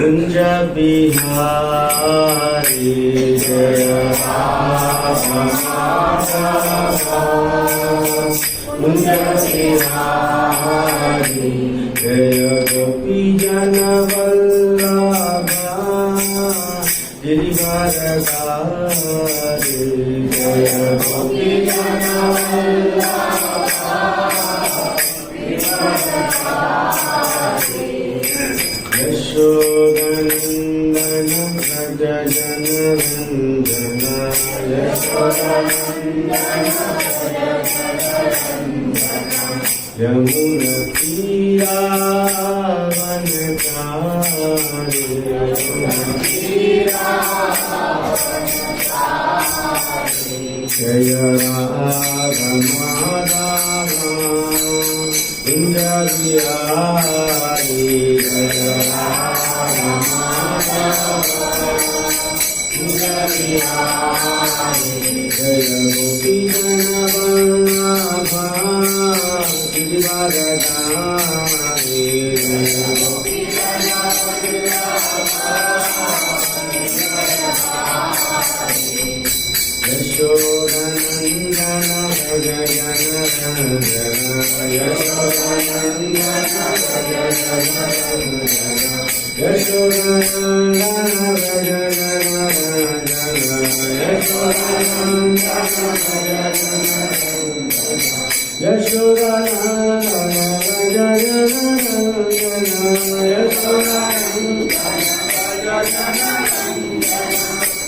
कुंज बिहारी जय राधा कुंज बिहारी जय गोपी जन वल्लभा गिरिवरधारी जय गोपी जन वल्लभा यशोदनंदन व्रज जन रंजन यशोदनंदन यमुना तीरावनचारी यमुना तीरावनचारी जय राधा माधव कुंज बिहारी जय राधा माधव कुंज बिहारी जय गोपी जन वल्लभा गिरिवरधारी जय गोपी जन वल्लभा यशोदनंदन व्रज जन रंजन यशोदनंदन व्रज जन रंजन यशोदनंदन व्रज जन रंजन यशोदनंदन व्रज जन रंजन यशोदनंदन व्रज जन रंजन यशोदनंदन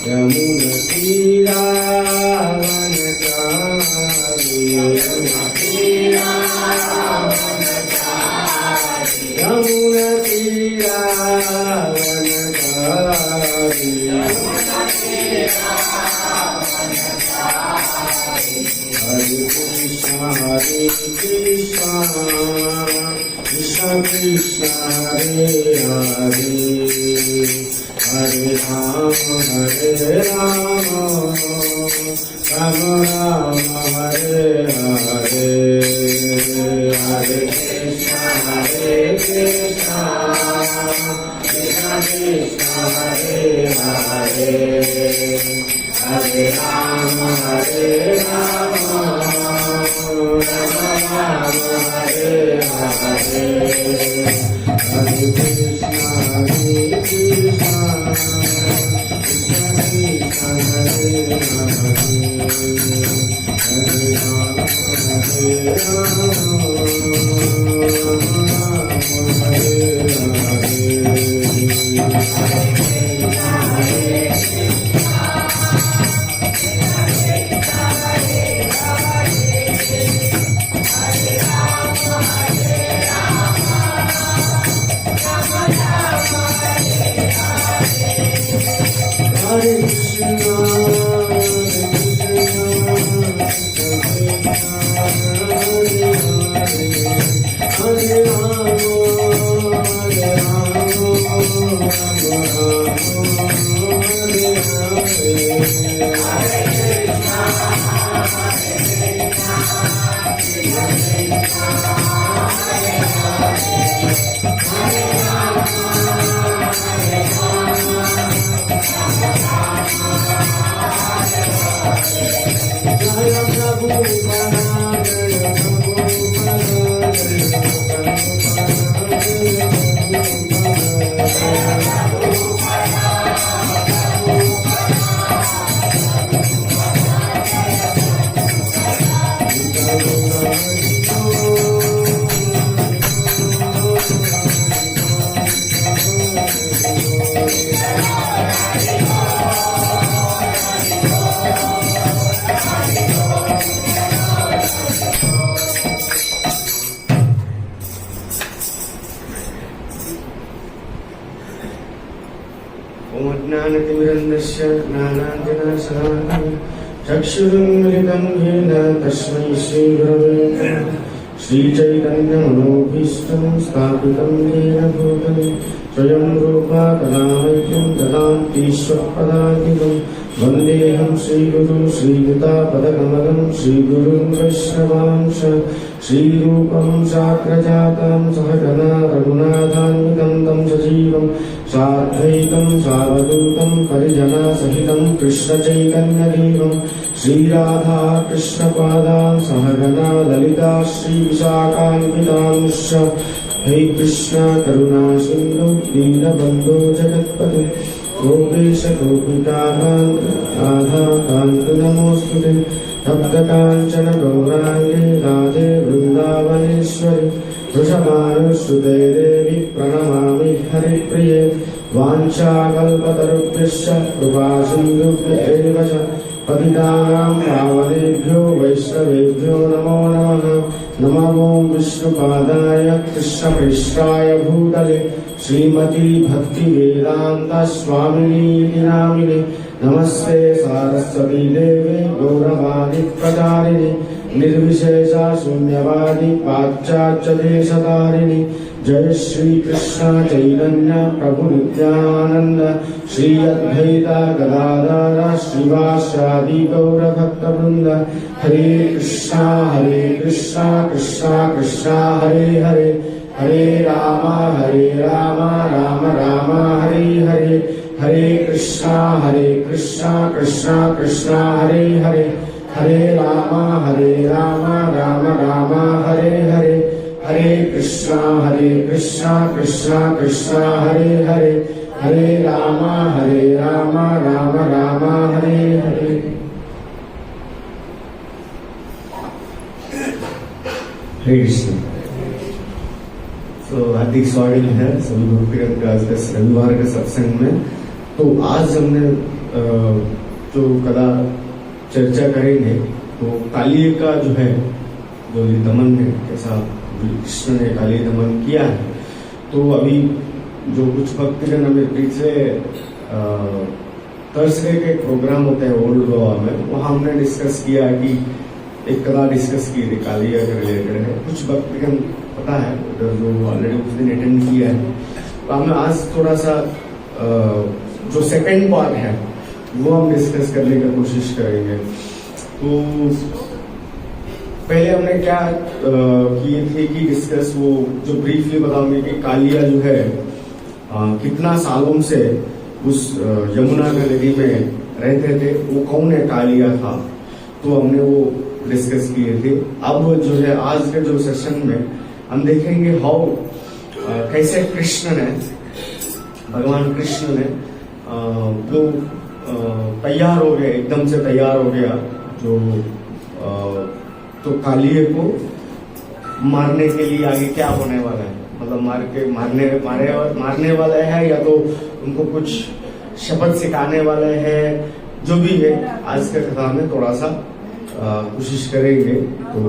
यमुना तीरावनचारी यमुना तीरावनचारी यमुना तीरावनचारी यमुना तीरावनचारी हरे कृष्ण कृष्ण कृष्ण हरे हरे हरे राम राम राम हरे हरे हरे कृष्ण कृष्ण कृष्ण हरे हरे हरे राम राम राम हरे हरे हरे कृष्ण कृष्ण ज्ञानतिमिरन्दस्य ज्ञानाञ्जनशलाकया चक्षुरुन्मिलितं येन तस्मै श्रीगुरवे श्रीचैतन्यमनोभीष्टं स्थापितं येन भूतले स्वयं रूपा तदामय्यं ददान्तीश्वरपदान्तिकं वन्देऽहं श्रीगुरुं श्रीयुतापदकमलं श्रीगुरुं वैष्णवांश श्रीरूपं साग्रजातं सहगना रघुनाथान्वितं साद्वैतं सावधूतं परिजनसहितं कृष्णचैतन्यदेवं श्रीराधा कृष्णपादां सहगना ललिता श्रीविशाखान्वितांश्च हे कृष्ण करुणा सिन्धु दीनबन्धो जगत्पते गोपेश गोपिकाकान्त राधा कान्त नमोऽस्तुते तप्तकाञ्चन गौराङ्गे राधे वृन्दावनेश्वरि वृषभानुसुते देवी प्रणमामि हरिप्रिये वाञ्छाकल्पतरुभ्यश्च कृपासिन्धुभ्य एव च पतितानां पावनेभ्यो वैष्णवेभ्यो नमो नमः नमो विष्णुपादाय कृष्णपृष्ठाय भूतले श्रीमती भक्तिवेदान्त स्वामिनीति नामिने नमस्ते सारस्वती देवे गौरवादि प्रचारिणे निर्विशेषा शून्यवादी पाश्चात्य देशतारिणी जय श्री कृष्ण चैतन्य प्रभु नित्यानंद श्री अद्वैता गदाधर श्रीवासादि गौर भक्तवृंद हरे कृष्णा कृष्णा कृष्णा हरे हरे हरे राम राम राम हरे हरे हरे कृष्णा कृष्णा कृष्णा हरे हरे हरे राम राम राम हरे हरे हरे कृष्णा कृष्णा कृष्णा हरे हरे हरे राम राम राम हरे हरे। हरे कृष्ण। तो हार्दिक स्वागत है सभी भक्तगण का आज के रविवार के सत्संग में। तो आज हमने जो कदा चर्चा करेंगे तो कालिय का जो है जो दमन है, कैसा कृष्ण ने कालिय दमन किया है। तो अभी जो कुछ भक्तगण हमें पिछले थर्सडे के प्रोग्राम होते हैं ओल्ड गोवा में, वहाँ हमने डिस्कस किया कि एक कला डिस्कस की थी कालिय के रिलेटेड है। कुछ भक्तगण पता है उधर जो ऑलरेडी उस दिन अटेंड किया है। तो हमें आज थोड़ा सा जो सेकंड पार्ट है वो हम डिस्कस करने की कोशिश करेंगे। तो पहले हमने क्या किए थे कि डिस्कस वो जो ब्रीफली बताऊंगे कि कालिया जो है कितना सालों से उस यमुना का नदी में रहते थे, वो कौन है कालिया था, तो हमने वो डिस्कस किए थे। अब जो है आज के जो सेशन में हम देखेंगे हाउ कैसे कृष्ण ने, भगवान कृष्ण ने जो तैयार हो गए, एकदम से तैयार हो गया जो तो कालिये को मारने के लिए आगे क्या होने वाला है, मतलब मारने वाला है या तो उनको कुछ शपथ सिखाने वाले हैं, जो भी है आज के कथा में थोड़ा सा कोशिश करेंगे तो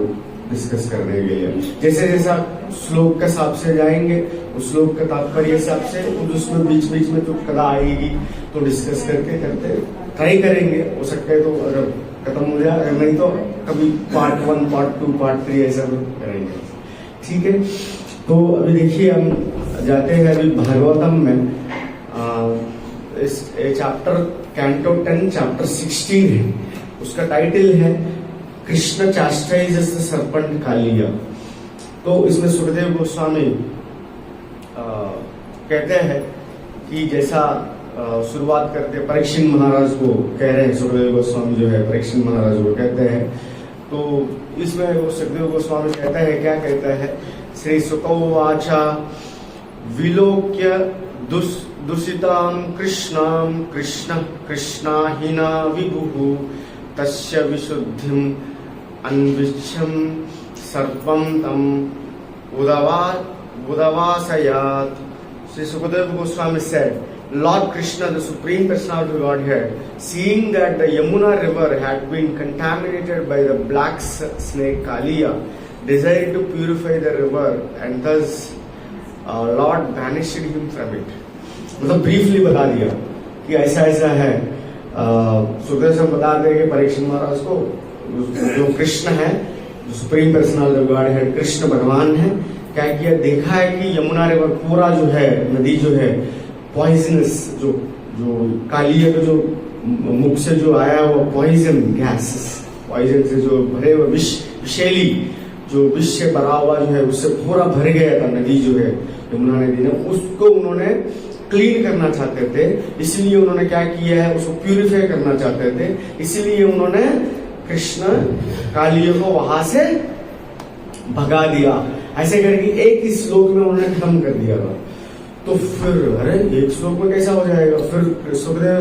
डिस्कस करने के लिए। जैसे जैसा श्लोक के हिसाब से जाएंगे उस श्लोक के तात्पर्य हिसाब से उसमें बीच बीच में तो कथा आएगी तो डिस्कस करते करते ट्राई करेंगे। हो सकता है तो अगर खत्म हो जाए, अगर नहीं तो कभी पार्ट 1 पार्ट 2 पार्ट 3 ऐसा करेंगे, ठीक है। तो अभी देखिए हम जाते हैं अभी भागवतम में, इस चैप्टर कैंटो 10 चैप्टर 16 है, उसका टाइटल है कृष्ण चास्टाइजेस द सर्पेंट कालिया। तो इसमें सुखदेव गोस्वामी कहते हैं कि जैसा शुरुआत करते परीक्षित महाराज को कह रहे हैं, सुखदेव गोस्वामी जो है परीक्षित महाराज को कहते हैं। तो इसमें वो सुखदेव गोस्वामी कहता है, क्या कहता है, श्री सुकौवाचा विलोक्य दुषितां कृष्णां कृष्ण कृष्णाहिना विभुः तस्य विशुद्धिं अन्विष्यं सर्पं तम उदवासयात्। Sri Sukadeva Goswami said, Lord Krishna, the Supreme Personality of Godhead, seeing that the Yamuna river had been contaminated by the black snake Kaliya, desired to purify the river and thus Lord banished him from it. मतलब briefly बता दिया कि ऐसा ऐसा है। सुखदेव से बता दें कि परीक्षित महाराज को जो कृष्ण है, जो सुप्रीम पर्सनालिटी ऑफ गॉड है, कृष्ण भगवान है, क्या किया, देखा है कि यमुना रिवर पूरा जो है नदी जो है पॉइजनस, जो कालिया का जो मुख से जो आया हुआ पॉइजन गैस, पॉइजन से जो भरे हुए विषैली जो विष से भरा हुआ जो है उससे पूरा भर गया था नदी जो है यमुना नदी ने, उसको उन्होंने क्लीन करना चाहते थे, इसलिए उन्होंने क्या किया है, उसको प्यूरिफाई करना चाहते थे, इसलिए उन्होंने कृष्ण कालिया को वहां से भगा दिया। ऐसे करके एक ही श्लोक में उन्होंने खत्म कर दिया था। तो फिर अरे एक श्लोक में कैसा हो जाएगा, फिर सुखदेव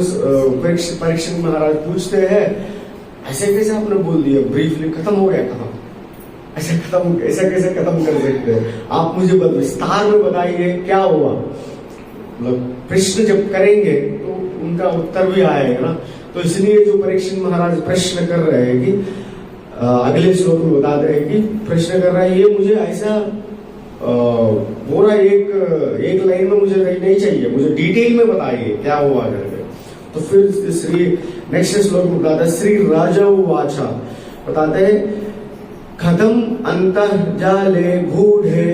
परीक्षित महाराज पूछते हैं ऐसे कैसे आपने बोल दिया, ब्रीफली खत्म हो गया, खत्म ऐसा कैसे खत्म कर सकते हैं, आप मुझे विस्तार में बताइए क्या हुआ। मतलब प्रश्न जब करेंगे तो उनका उत्तर भी आएगा ना। तो इसलिए जो परीक्षित महाराज प्रश्न कर रहे हैं कि अगले श्लोक में बता रहे हैं कि प्रश्न कर रहा है, ये मुझे ऐसा पूरा एक लाइन में मुझे नहीं चाहिए, मुझे डिटेल में बताइए क्या हुआ करके। तो फिर श्री नेक्स्ट श्लोक में बताता है, श्री राजा वाचा बताते हैं, कथम अंतर्जाले गूढ़े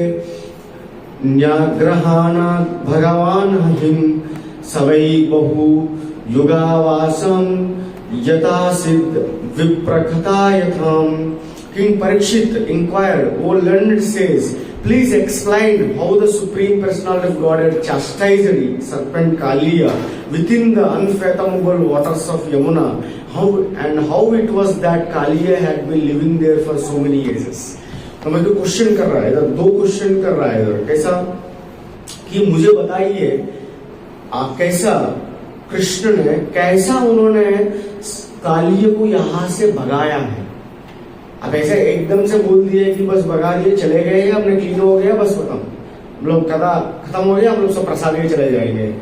न्याग्रहाणात् भगवान हिम सवै बहु युगावासम यथा सिद्ध विप्रकथा यथाम। King Parikshit inquired, O learned says, please explain how the Supreme Personality of Godhead chastised serpent Kaliya within the unfathomable waters of Yamuna, how it was that Kaliya had been living there for so many years. तो मैं जो question कर रहा है इधर, दो question कर रहा है इधर, कैसा कि मुझे बताइए आप कैसा कृष्ण ने कैसा उन्होंने कालिया को यहां से भगाया है। अब ऐसे एकदम से बोल दिए कि बस भगा दिए चले गए, अपने क्लीन हो गया बस खत्म, हम लोग कथा खत्म हो गया, हम लोग सब प्रसाद में चले जाएंगे,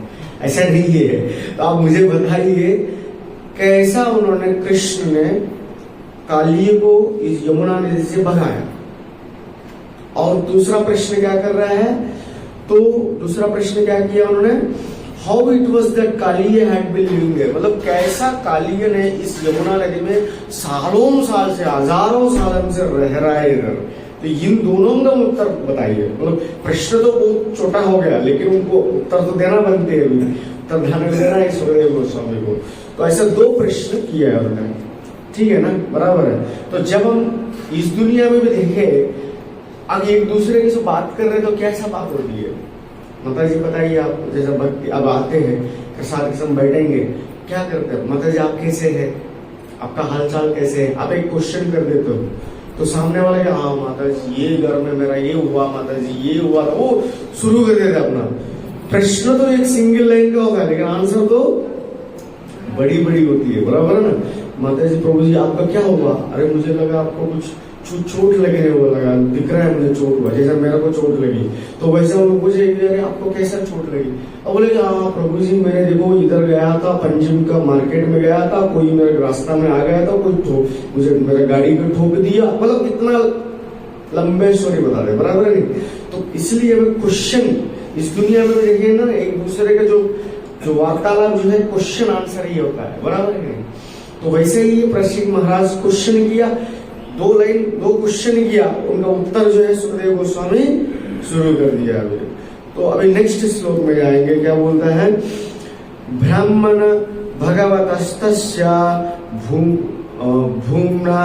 ऐसा नहीं है। तो आप मुझे बताइए कैसा उन्होंने कृष्ण ने कालिया को इस यमुना नदी से भगाया। और दूसरा प्रश्न क्या कर रहा है, तो दूसरा प्रश्न क्या किया उन्होंने, how it was that Kaliya had been living there, मतलब कैसा कालिया ने इस यमुना नदी में सालों साल से हजारों साल से रह रहा है इधर। तो इन दोनों का उत्तर बताइए। मतलब प्रश्न तो बहुत छोटा हो गया, लेकिन उनको उत्तर तो देना बनते है, उत्तर देना है सुखदेव गोस्वामी को। तो ऐसा दो प्रश्न किया है उन्होंने, ठीक है ना, बराबर है। तो जब हम इस दुनिया में भी देखें, अब एक दूसरे के से बात कर रहे तो कैसा बात होती है, माता जी बताइए आप, जैसा भक्ति अब आते हैं प्रसाद के समय बैठेंगे, क्या करते हैं, माता जी आप कैसे हैं, आपका हालचाल कैसे है, आप एक क्वेश्चन कर देते हो तो सामने वाला कि हाँ माता जी ये घर में मेरा ये हुआ, माता जी ये हुआ था, वो शुरू कर देते अपना प्रश्न। तो एक सिंगल लाइन का होगा, लेकिन आंसर तो बड़ी बड़ी होती है, बराबर है ना। माता जी प्रभु जी आपका क्या हुआ, अरे मुझे लगा आपको कुछ चोट लगने वो लगा, दिख रहा है मुझे चोट हुआ, जैसे मेरे को चोट लगी। तो वैसे वो मुझे अरे आपको कैसा चोट लगी, अब बोले हाँ प्रभु जी मैंने देखो इधर गया था, पंजिम का मार्केट में गया था, कोई मेरे रास्ता में आ गया था, कोई मुझे मेरा गाड़ी को ठोक दिया, मतलब इतना लंबे स्टोरी बता रहे, बराबर है नहीं। तो इसलिए क्वेश्चन इस दुनिया में देखिए ना, एक दूसरे का जो वार्तालाप जो है क्वेश्चन आंसर ही होता है, बराबर है नहीं। तो वैसे ही परीक्षित महाराज क्वेश्चन किया, दो क्वेश्चन किया, उनका उत्तर जो है सुखदेव गोस्वामी शुरू कर दिया अभी। तो अभी नेक्स्ट श्लोक में जाएंगे, क्या बोलता है, ब्राह्मण भगवतस्तस्या भूम्ना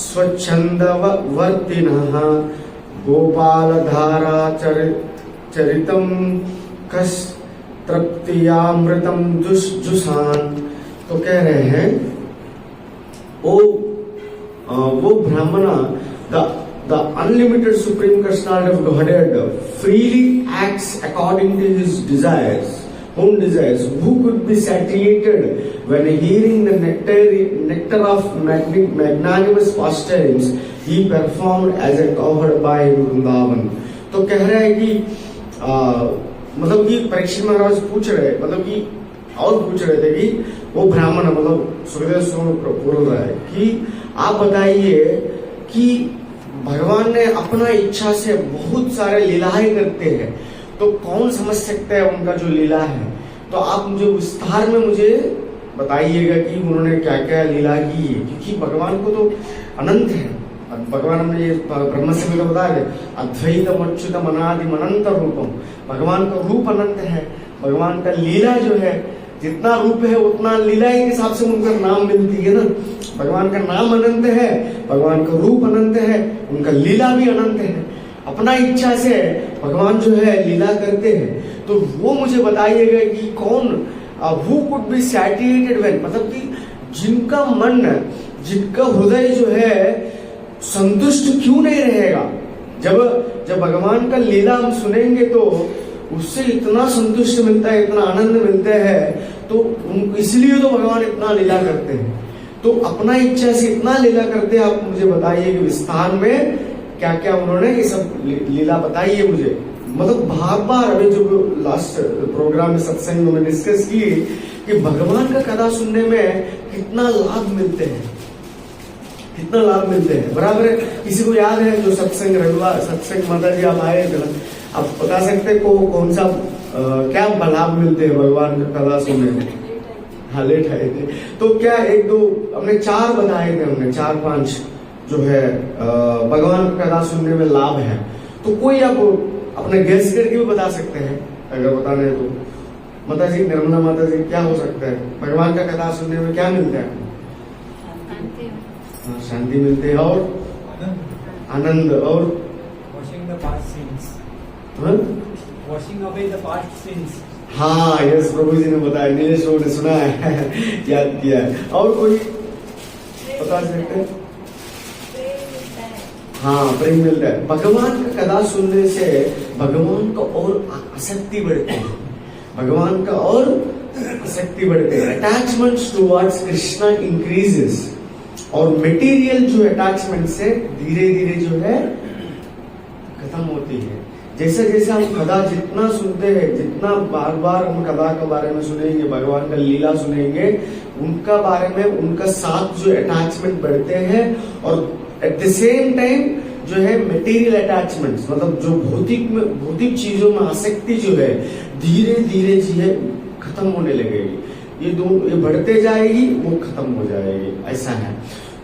स्वच्छंदवर्तिनः गोपालधारा चरितम कस तृप्तियामृतम जुषान। तो कह रहे हैं वो ब्राह्मणा the unlimited supreme personality of Godhead freely acts according to his desires, own desires, who could be satiated when hearing the nectar of magnanimous pastimes he performed as a cowherd by Vrindavan। तो कह रहा है कि मतलब कि परीक्षित महाराज पूछ रहे, मतलब कि और पूछ रहे थे कि वो ब्राह्मण, मतलब सुखदेव बोल रहा है कि आप बताइए कि भगवान ने अपना इच्छा से बहुत सारे लीलाएं करते हैं, तो कौन समझ सकता है उनका जो लीला है। तो आप मुझे विस्तार में मुझे बताइएगा कि उन्होंने क्या क्या लीला की है, क्योंकि भगवान को तो अनंत है। भगवान हमने ये ब्रह्म से बता रहे, अद्वैतम अच्युतम अनादिम अनंत रूपम, भगवान का रूप अनंत है, भगवान का लीला जो है जितना रूप है उतना लीला के हिसाब से उनका नाम मिलती है ना। भगवान का नाम अनंत है, भगवान का रूप अनंत है, उनका लीला भी अनंत है। अपना इच्छा से भगवान जो है लीला करते हैं। तो वो मुझे बताइएगा कि कौन who could be satisfied when, मतलब कि जिनका मन, जिनका हृदय जो है संतुष्ट क्यों नहीं रहेगा। जब भगवान का लीला हम सुनेंगे तो उससे इतना संतुष्ट मिलता है, इतना आनंद मिलते हैं, तो इसलिए तो भगवान इतना लीला करते हैं। तो अपना इच्छा से इतना लीला करते हैं, आप मुझे बताइए कि विस्तार में क्या क्या उन्होंने ये सब लीला बताइए मुझे। मतलब बार बार अभी जो लास्ट प्रोग्राम में सत्संग में डिस्कस की कि भगवान का कथा सुनने में कितना लाभ मिलते हैं, कितना लाभ मिलते हैं। बराबर है। किसी को याद है जो सत्संग रविवार सत्संग माता जी आप आए थे, आप बता सकते कौन सा क्या लाभ मिलते हैं भगवान का कथा सुनने में? हाँ, लेट आए थे तो क्या एक दो हमने 4 बताए थे, हमने 4-5 जो है भगवान का कथा सुनने में लाभ है। तो कोई आप अपने गैस करके भी बता सकते हैं अगर बताना है तो। माता जी, निर्मला माता जी, क्या हो सकता है भगवान का कथा सुनने में क्या मिलता है? शांति मिलती है और आनंद और washing the past sins, washing away the past sins। हाँ, यस, प्रभु जी ने बताया, नीलेश ने सुना है याद किया है। और कोई बता सकते हैं? हाँ, प्रेम मिलता है। भगवान का कथा सुनने से भगवान का और आसक्ति बढ़ती है, भगवान का और आसक्ति बढ़ती है। अटैचमेंट्स टुवर्ड्स कृष्णा इंक्रीजेस, और मटेरियल जो अटैचमेंट से धीरे धीरे जो है खत्म होती है। जैसे जैसे हम कथा जितना सुनते हैं, जितना बार बार हम कथा के बारे में सुनेंगे, भगवान का लीला सुनेंगे, उनका बारे में उनका साथ जो अटैचमेंट बढ़ते हैं, और एट द सेम टाइम जो है मटेरियल अटैचमेंट्स, मतलब जो भौतिक चीजों में आसक्ति जो है धीरे धीरे जो है खत्म होने लगेगी। ये बढ़ते जाएगी, वो खत्म हो जाएगी, ऐसा है।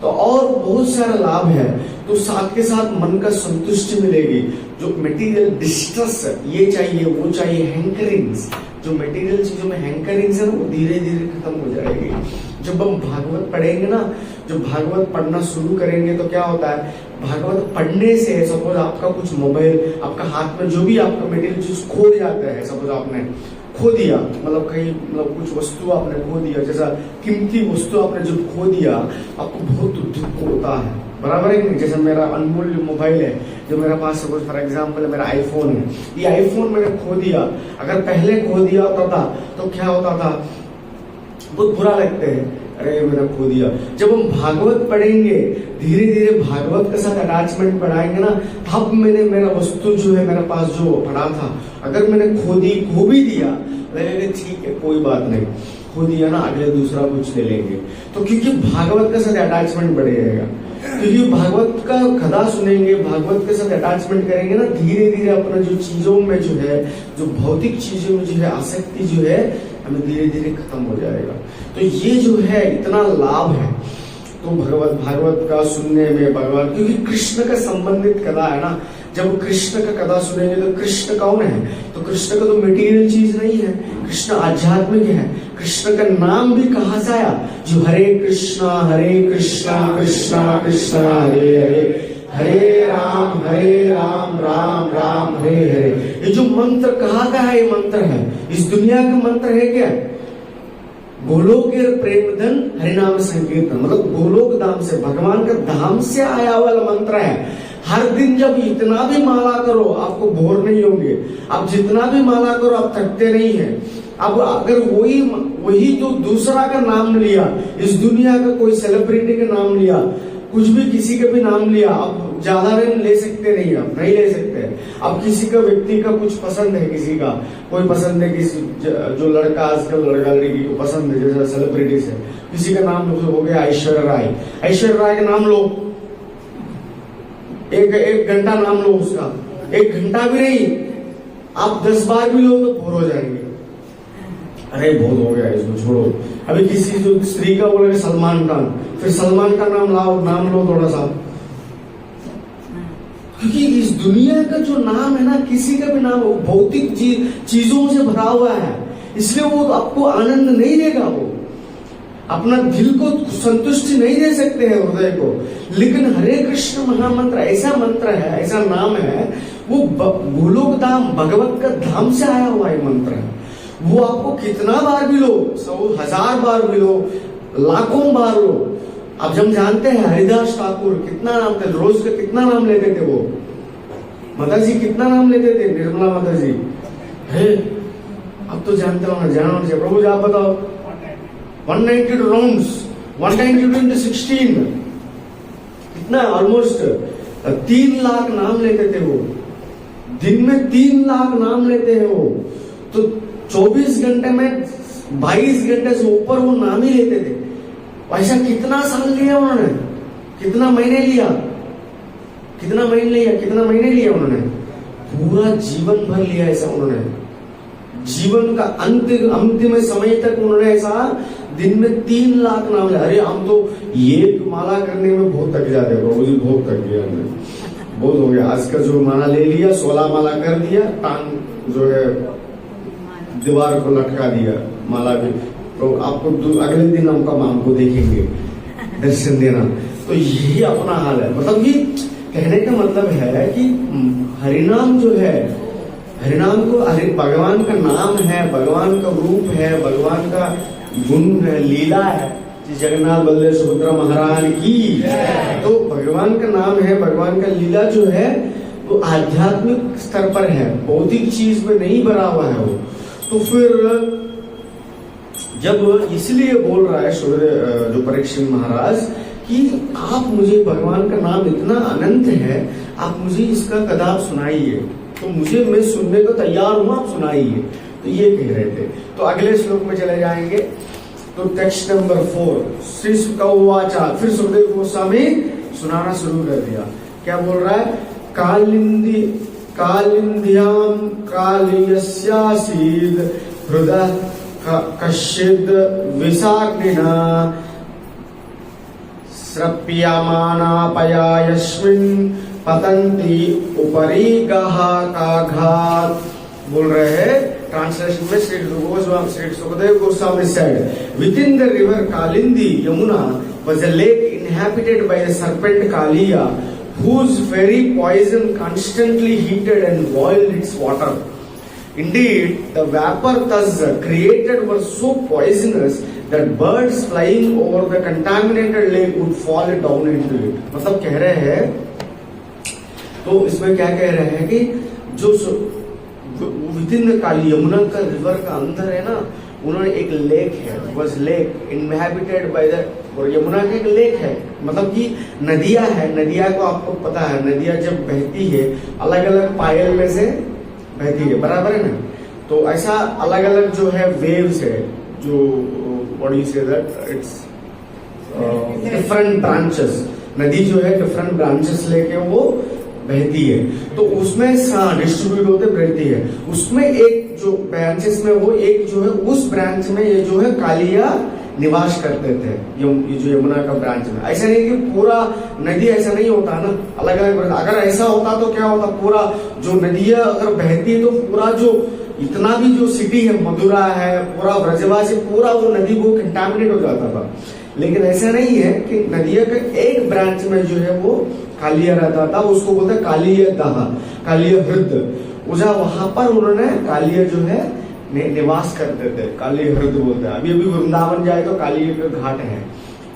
तो और बहुत सारा लाभ है। तो साथ के साथ मन का संतुष्टि मिलेगी। जो मटेरियल डिस्ट्रेस, ये चाहिए वो चाहिए, हैंकरिंग्स, जो मटेरियल चीजों में हैंकरिंग्स है ना, वो धीरे धीरे खत्म हो जाएगी। जब हम भागवत पढ़ेंगे ना, जब भागवत पढ़ना शुरू करेंगे तो क्या होता है, भागवत पढ़ने से सपोज आपका कुछ मोबाइल, आपका हाथ में जो भी आपका मटेरियल चीज खो जाता है, सपोज आपने खो दिया, मतलब कहीं मतलब कुछ वस्तु आपने खो दिया, जैसा कीमती वस्तु आपने जब खो दिया, आपको बहुत दुख होता है। बराबर है नहीं? जैसे मेरा अनमोल मोबाइल है जो मेरे पास, सपोज फॉर एग्जांपल मेरा आईफोन है, ये आईफोन मैंने खो दिया। अगर पहले खो दिया होता था तो क्या होता था, बहुत बुरा लगता है, अरे मैंने खो दिया। जब हम भागवत पढ़ेंगे, धीरे धीरे भागवत के साथ अटैचमेंट बढ़ाएंगे ना, तब मैंने मेरा वस्तु जो है मेरे पास जो पड़ा था, अगर मैंने खो भी दिया, लगेगा ठीक है कोई बात नहीं, खो दिया ना, अगले दूसरा कुछ ले लेंगे। तो क्योंकि भागवत के साथ अटैचमेंट बढ़ेगा, क्योंकि भागवत का कथा सुनेंगे, भागवत के साथ अटैचमेंट करेंगे ना, धीरे धीरे अपना जो चीजों में जो है, जो भौतिक चीजों में जो है आसक्ति जो है हमें धीरे धीरे खत्म हो जाएगा। तो ये जो है इतना लाभ है। तो भागवत का सुनने में भगवान, क्योंकि कृष्ण का संबंधित कथा है ना, जब कृष्ण का कथा सुनेंगे तो कृष्ण कौन है, तो कृष्ण का तो मटेरियल चीज नहीं है, कृष्ण आध्यात्मिक है। कृष्ण का नाम भी कहाँ से आया, जो हरे कृष्णा कृष्णा कृष्णा हरे हरे, हरे राम राम राम हरे हरे। ये जो मंत्र कहाँ का है, ये मंत्र है, इस दुनिया का मंत्र है क्या, गोलोक प्रेम धन हरिनाम संकीर्तन, मतलब गोलोक धाम से, भगवान का धाम से आया वाला मंत्र है। हर दिन जब इतना भी माला करो आपको बोर नहीं होंगे, आप जितना भी माला करो आप थकते नहीं है। अब अगर वही तो दूसरा का नाम लिया, इस दुनिया का कोई सेलिब्रिटी का नाम लिया, कुछ भी किसी का भी नाम लिया, आप ज्यादा नहीं ले सकते, नहीं आप नहीं ले सकते। अब किसी का व्यक्ति का कुछ पसंद है, किसी का कोई पसंद है, किसी जो लड़का आजकल लड़का लड़की को पसंद है, जैसा सेलिब्रिटी से किसी का नाम हो गया ऐश्वर्या राय, ऐश्वर्या राय का नाम लो, एक घंटा नाम लो उसका, एक घंटा भी नहीं, आप 10 बार भी लो तो बोर हो जाएंगे, अरे बहुत हो गया इसको छोड़ो। अभी किसी जो स्त्री का बोले सलमान खान, फिर सलमान का नाम लो थोड़ा सा, क्योंकि इस दुनिया का जो नाम है ना, किसी का भी नाम भौतिक चीजों से भरा हुआ है, इसलिए वो आपको आनंद नहीं देगा। वो अपना दिल को संतुष्टि नहीं दे सकते हैं हृदय को। लेकिन हरे कृष्ण महामंत्र ऐसा मंत्र है, ऐसा नाम है, वो गोलोक धाम भगवत का धाम से आया हुआ है मंत्र है। वो आपको कितना बार भी लो, 100 1000 बार भी लो, लाखों बार लो। अब हम जानते हैं हरिदास ठाकुर कितना नाम थे, रोज का कितना नाम लेते थे वो। माता जी कितना नाम लेते थे, निर्मला माता जी है, अब तो जानते हो ना, जानो से प्रभु जी आप बताओ। 192 राउंड्स, 192 into 16 कितना, ऑलमोस्ट 3 लाख नाम लेते थे वो। दिन में 3 लाख नाम लेते हैं वो, तो 24 घंटे में 22 घंटे से ऊपर वो नाम ही लेते थे। ऐसा कितना साल लिया उन्होंने, कितना महीने लिया, कितना महीने लिया उन्होंने, पूरा जीवन भर लिया ऐसा उन्होंने। जीवन का अंतिम समय तक उन्होंने ऐसा दिन में 3 लाख नाम लिया। अरे हम तो ये माला करने में बहुत थक जाते हैं प्रभु जी, बहुत थक गया हमने, बहुत हो गया। आज का जो माला ले लिया, 16 माला कर दिया, टांग जो है दीवार को लटका दिया माला भी, तो आपको अगले दिन हमको देखेंगे दर्शन देना। तो यही अपना हाल है। मतलब कि कहने का मतलब है कि हरिनाम जो है, हरिनाम को भगवान का नाम है, भगवान का रूप है, भगवान का गुण है, लीला है। जगन्नाथ बलदेव सुभद्रा महाराज की, तो भगवान का नाम है, भगवान का लीला जो है वो आध्यात्मिक स्तर पर है, भौतिक चीज में नहीं भरा हुआ है वो। तो फिर जब इसलिए बोल रहा है जो परीक्षित महाराज कि आप मुझे, भगवान का नाम इतना अनंत है, आप मुझे इसका कदाप सुनाइए। तो मैं सुनने को तैयार हूं, आप सुनाइए। तो ये कह रहे थे। तो अगले श्लोक में चले जाएंगे। तो टेक्स्ट नंबर 4, श्री सुकवाचा, फिर सुखदेव गोस्वामी सुनाना शुरू कर दिया। क्या बोल रहा है, कालिंद्याम कालियस्यासीद हृदय कश्चिद विषाग्निना श्रप्यमाना यस्मिन् पतंती उपरी गहा काघात। बोल रहे हैं ट्रांसलेशन में, Shri Sukhdev Goswami said, within the river Kalindi, Yamuna was a lake inhabited by the serpent Kaliya, whose very poison constantly heated and boiled its water. Indeed, the vapor thus created was so poisonous that birds flying over the contaminated lake would fall down into it. मतलब कह रहे हैं, तो इसमें क्या कह रहे हैं कि जो विदिन द काली, यमुना का रिवर का अंदर है ना, उन्होंने एक लेक है, was lake inhabited by the, और यमुना का एक लेक है, मतलब कि नदियां है। नदिया को आपको पता है, नदियां जब बहती है अलग अलग पायल में से बहती है, बराबर है ना। तो ऐसा अलग अलग जो है वेव्स है, जो what you say that it's different branches, नदी जो है डिफरेंट ब्रांचेस लेके वो बहती है। तो उसमें डिस्ट्रीब्यूट होते बहती है। उसमें एक जो ब्रांचेस में, वो एक जो है उस ब्रांच में ये जो है कालिया निवास करते थे, ये जो यमुना का ब्रांच में। ऐसा नहीं कि पूरा नदी, ऐसा नहीं होता ना, अलग अलग। अगर ऐसा होता तो क्या होता, पूरा जो नदियां अगर बहती है तो पूरा जो इतना भी जो सिटी है, मथुरा है, पूरा ब्रजवासी, पूरा वो नदी वो कंटामिनेट हो जाता था। लेकिन ऐसा नहीं है कि नदिया का एक ब्रांच में जो है वो कालिया रहता था, उसको बोलते कालिया दहा, कालिया हृद। वहां पर उन्होंने कालिया जो है निवास करते थे, काली हृद बोलते हैं। अभी वृंदावन जाए तो काली का घाट है,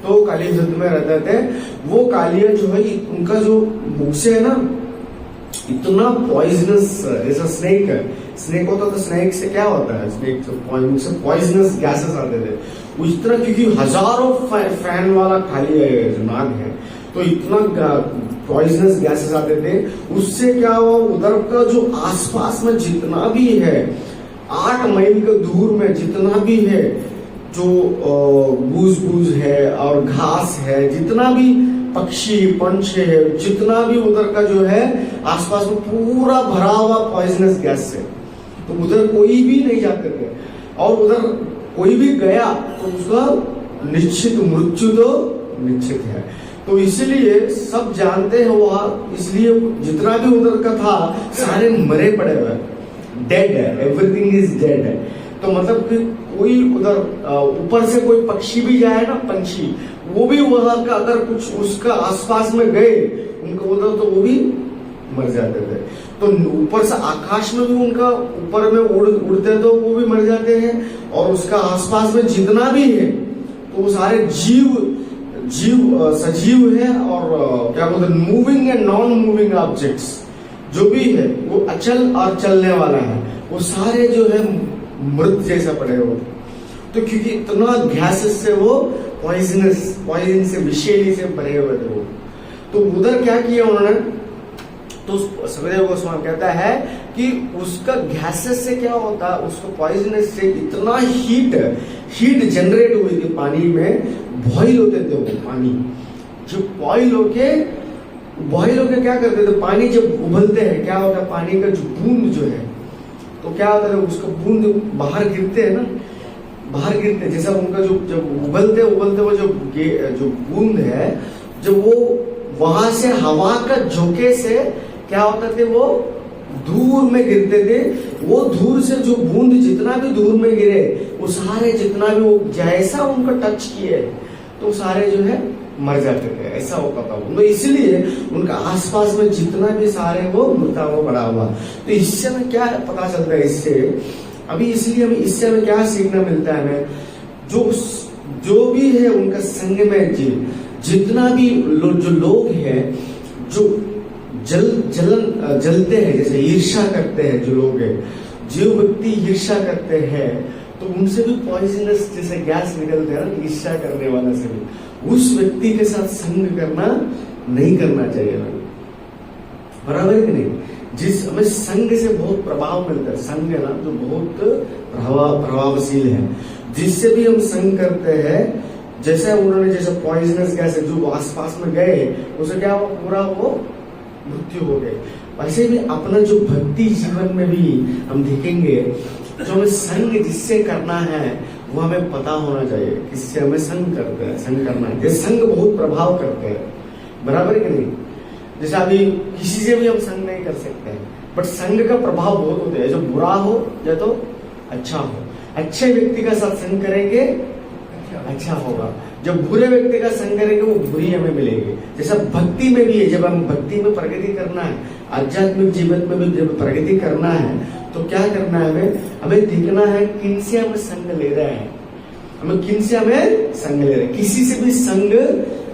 तो काली हृद में रहते थे। वो कालिया जो है, उनका जो मुख से है ना, इतना पॉइजनस, जैसा स्नेक होता तो स्नेक से क्या होता है, स्नेक से पॉइजनस गैसेस आते थे। वो इतना, क्योंकि हजारों फैन वाला कालिया जो नाग है, तो इतना पॉइजनस गैसेस आते थे। उससे क्या हुआ, उधर का जो आसपास में जितना भी है, 8 मील के दूर में जितना भी है, जो बूझ है और घास है, जितना भी पक्षी पंछ है, जितना भी उधर का जो है आसपास में पूरा भरा हुआ पॉइजनस गैस से। तो उधर कोई भी नहीं जाते थे, और उधर कोई भी गया तो उसका निश्चित मृत्यु तो निश्चित है। तो इसलिए सब जानते हैं वहां, इसलिए जितना भी उधर का था सारे मरे पड़े हुए, डेड है, एवरीथिंग इज डेड है। तो तो मतलब कि कोई उधर ऊपर से कोई पक्षी भी जाए ना, पंछी, वो भी वहां का अगर कुछ उसका आसपास में गए उनको उधर, तो वो भी मर जाते थे। तो ऊपर से आकाश में भी उनका ऊपर में उड़ते तो वो भी मर जाते हैं, और उसका आसपास में जितना भी है तो वो सारे सजीव है, और क्या बोलते हैं, moving and non moving objects जो भी है वो अचल और चलने वाला है, वो सारे जो है मृत जैसा पड़े हो। तो क्योंकि इतना गैसेस से वो पॉइजन से, विषैली से भरे हुए थे वो, तो उधर क्या किया उन्होंने, तो सुखदेव गोस्वामी कहता है कि उसका गैसेस से क्या होता है, उसको पॉइजनस से इतना हीट जनरेट हुई थी पानी में, बॉइल होते थे वो पानी, जो बॉइल होके क्या करते थे, पानी जब उबलते हैं क्या होता है, पानी का जो बूंद जो है, तो क्या होता है, उसका बूंद बाहर गिरते हैं ना, बाहर गिरते, जैसा उनका जो जब उबलते वो जो बूंद है, जब वो वहां से हवा का झोंके से क्या होता थे, वो दूर में गिरते थे, वो दूर से जो बूंद जितना भी दूर में गिरे, वो सारे जितना भी वो जैसा उनका टच किए तो सारे जो है मर जाते थे, ऐसा होता था। तो इसलिए उनका आसपास में जितना भी सारे वो मृता वो पड़ा हुआ। तो इससे हमें क्या पता चलता है, इससे इससे हमें क्या सीखना मिलता है, हमें जो भी है उनका संग में जितना भी जो लोग हैं, जो जलते हैं, जैसे ईर्ष्या करते हैं जो लोग हैं, जो व्यक्ति ईर्ष्या करते हैं तो उनसे भी पॉइजनस जैसे गैस निकलते हैं ना, ईर्ष्या करने वाला से भी, उस व्यक्ति के साथ संग करना नहीं करना चाहिए, बराबर है कि नहीं। हमें संग से बहुत प्रभाव मिलता है, संग है ना जो बहुत प्रभावशील है, जिससे भी हम संग करते हैं, जैसे उन्होंने जैसे पॉइजनस गैस जो आसपास में गए उसे क्या हुआ, पूरा वो मृत्यु हो गए। वैसे भी अपना जो भक्ति जीवन में भी हम देखेंगे, जो हमें संग जिससे करना है वो हमें पता होना चाहिए, किससे हमें संग करते हैं, संग करना है। जैसे संग बहुत प्रभाव करते हैं, बराबर कि नहीं। जैसे अभी किसी से भी हम संग नहीं कर सकते हैं, बट संग का प्रभाव बहुत होता है, जो बुरा हो या तो अच्छा हो। अच्छे व्यक्ति का साथ संग करेंगे अच्छा होगा, जब बुरे व्यक्ति का संग करेंगे वो बुरी हमें मिलेगी। जैसा भक्ति में भी है, जब हम भक्ति में प्रगति करना है, आध्यात्मिक जीवन में भी जब प्रगति करना है, तो क्या करना है, हमें देखना है किनसे हम संग ले रहे हैं, हमें किनसे हमें संग ले रहे हैं। किसी से भी संग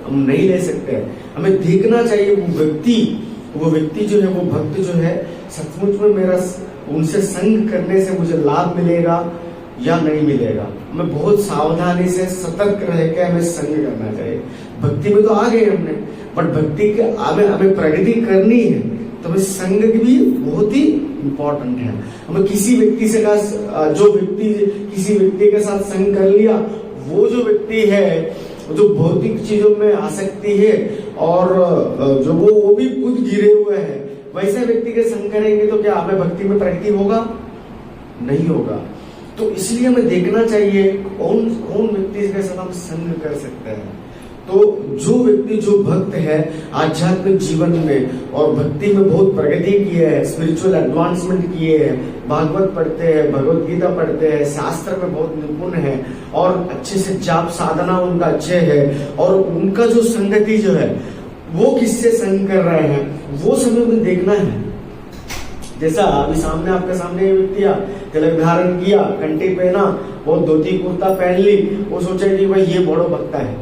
हम नहीं ले सकते, हमें देखना चाहिए वो व्यक्ति जो है, वो भक्त जो है, सचमुच में मेरा उनसे संग करने से मुझे लाभ मिलेगा या नहीं मिलेगा। हमें बहुत सावधानी से सतर्क रह के हमें संग करना चाहिए। भक्ति में तो आ गए हमने, बट भक्ति के हमें प्रगति करनी है, तो हमें संग भी बहुत ही इम्पोर्टेंट है। हमें किसी व्यक्ति से किसी व्यक्ति के साथ संग कर लिया, वो जो व्यक्ति है जो भौतिक चीजों में आसक्ति है और जो वो भी खुद गिरे हुए हैं, वैसे व्यक्ति के संग करेंगे तो क्या हमें भक्ति में प्रगति होगा? नहीं होगा। तो इसलिए हमें देखना चाहिए कौन व्यक्ति के साथ हम संग कर सकते हैं। तो जो व्यक्ति जो भक्त है आध्यात्मिक जीवन में और भक्ति में बहुत प्रगति की है, स्पिरिचुअल एडवांसमेंट किए हैं, भागवत पढ़ते हैं, भगवत गीता पढ़ते हैं, शास्त्र में बहुत निपुण है और अच्छे से जाप साधना उनका अच्छे है, और उनका जो संगति जो है वो किससे संग कर रहे हैं वो समय में देखना है। जैसा अभी सामने आपके सामने व्यक्ति तिलक धारण किया, कंठी पहना, वो धोती कुर्ता पहन ली, वो सोचे कि भाई ये बड़ो भक्त है,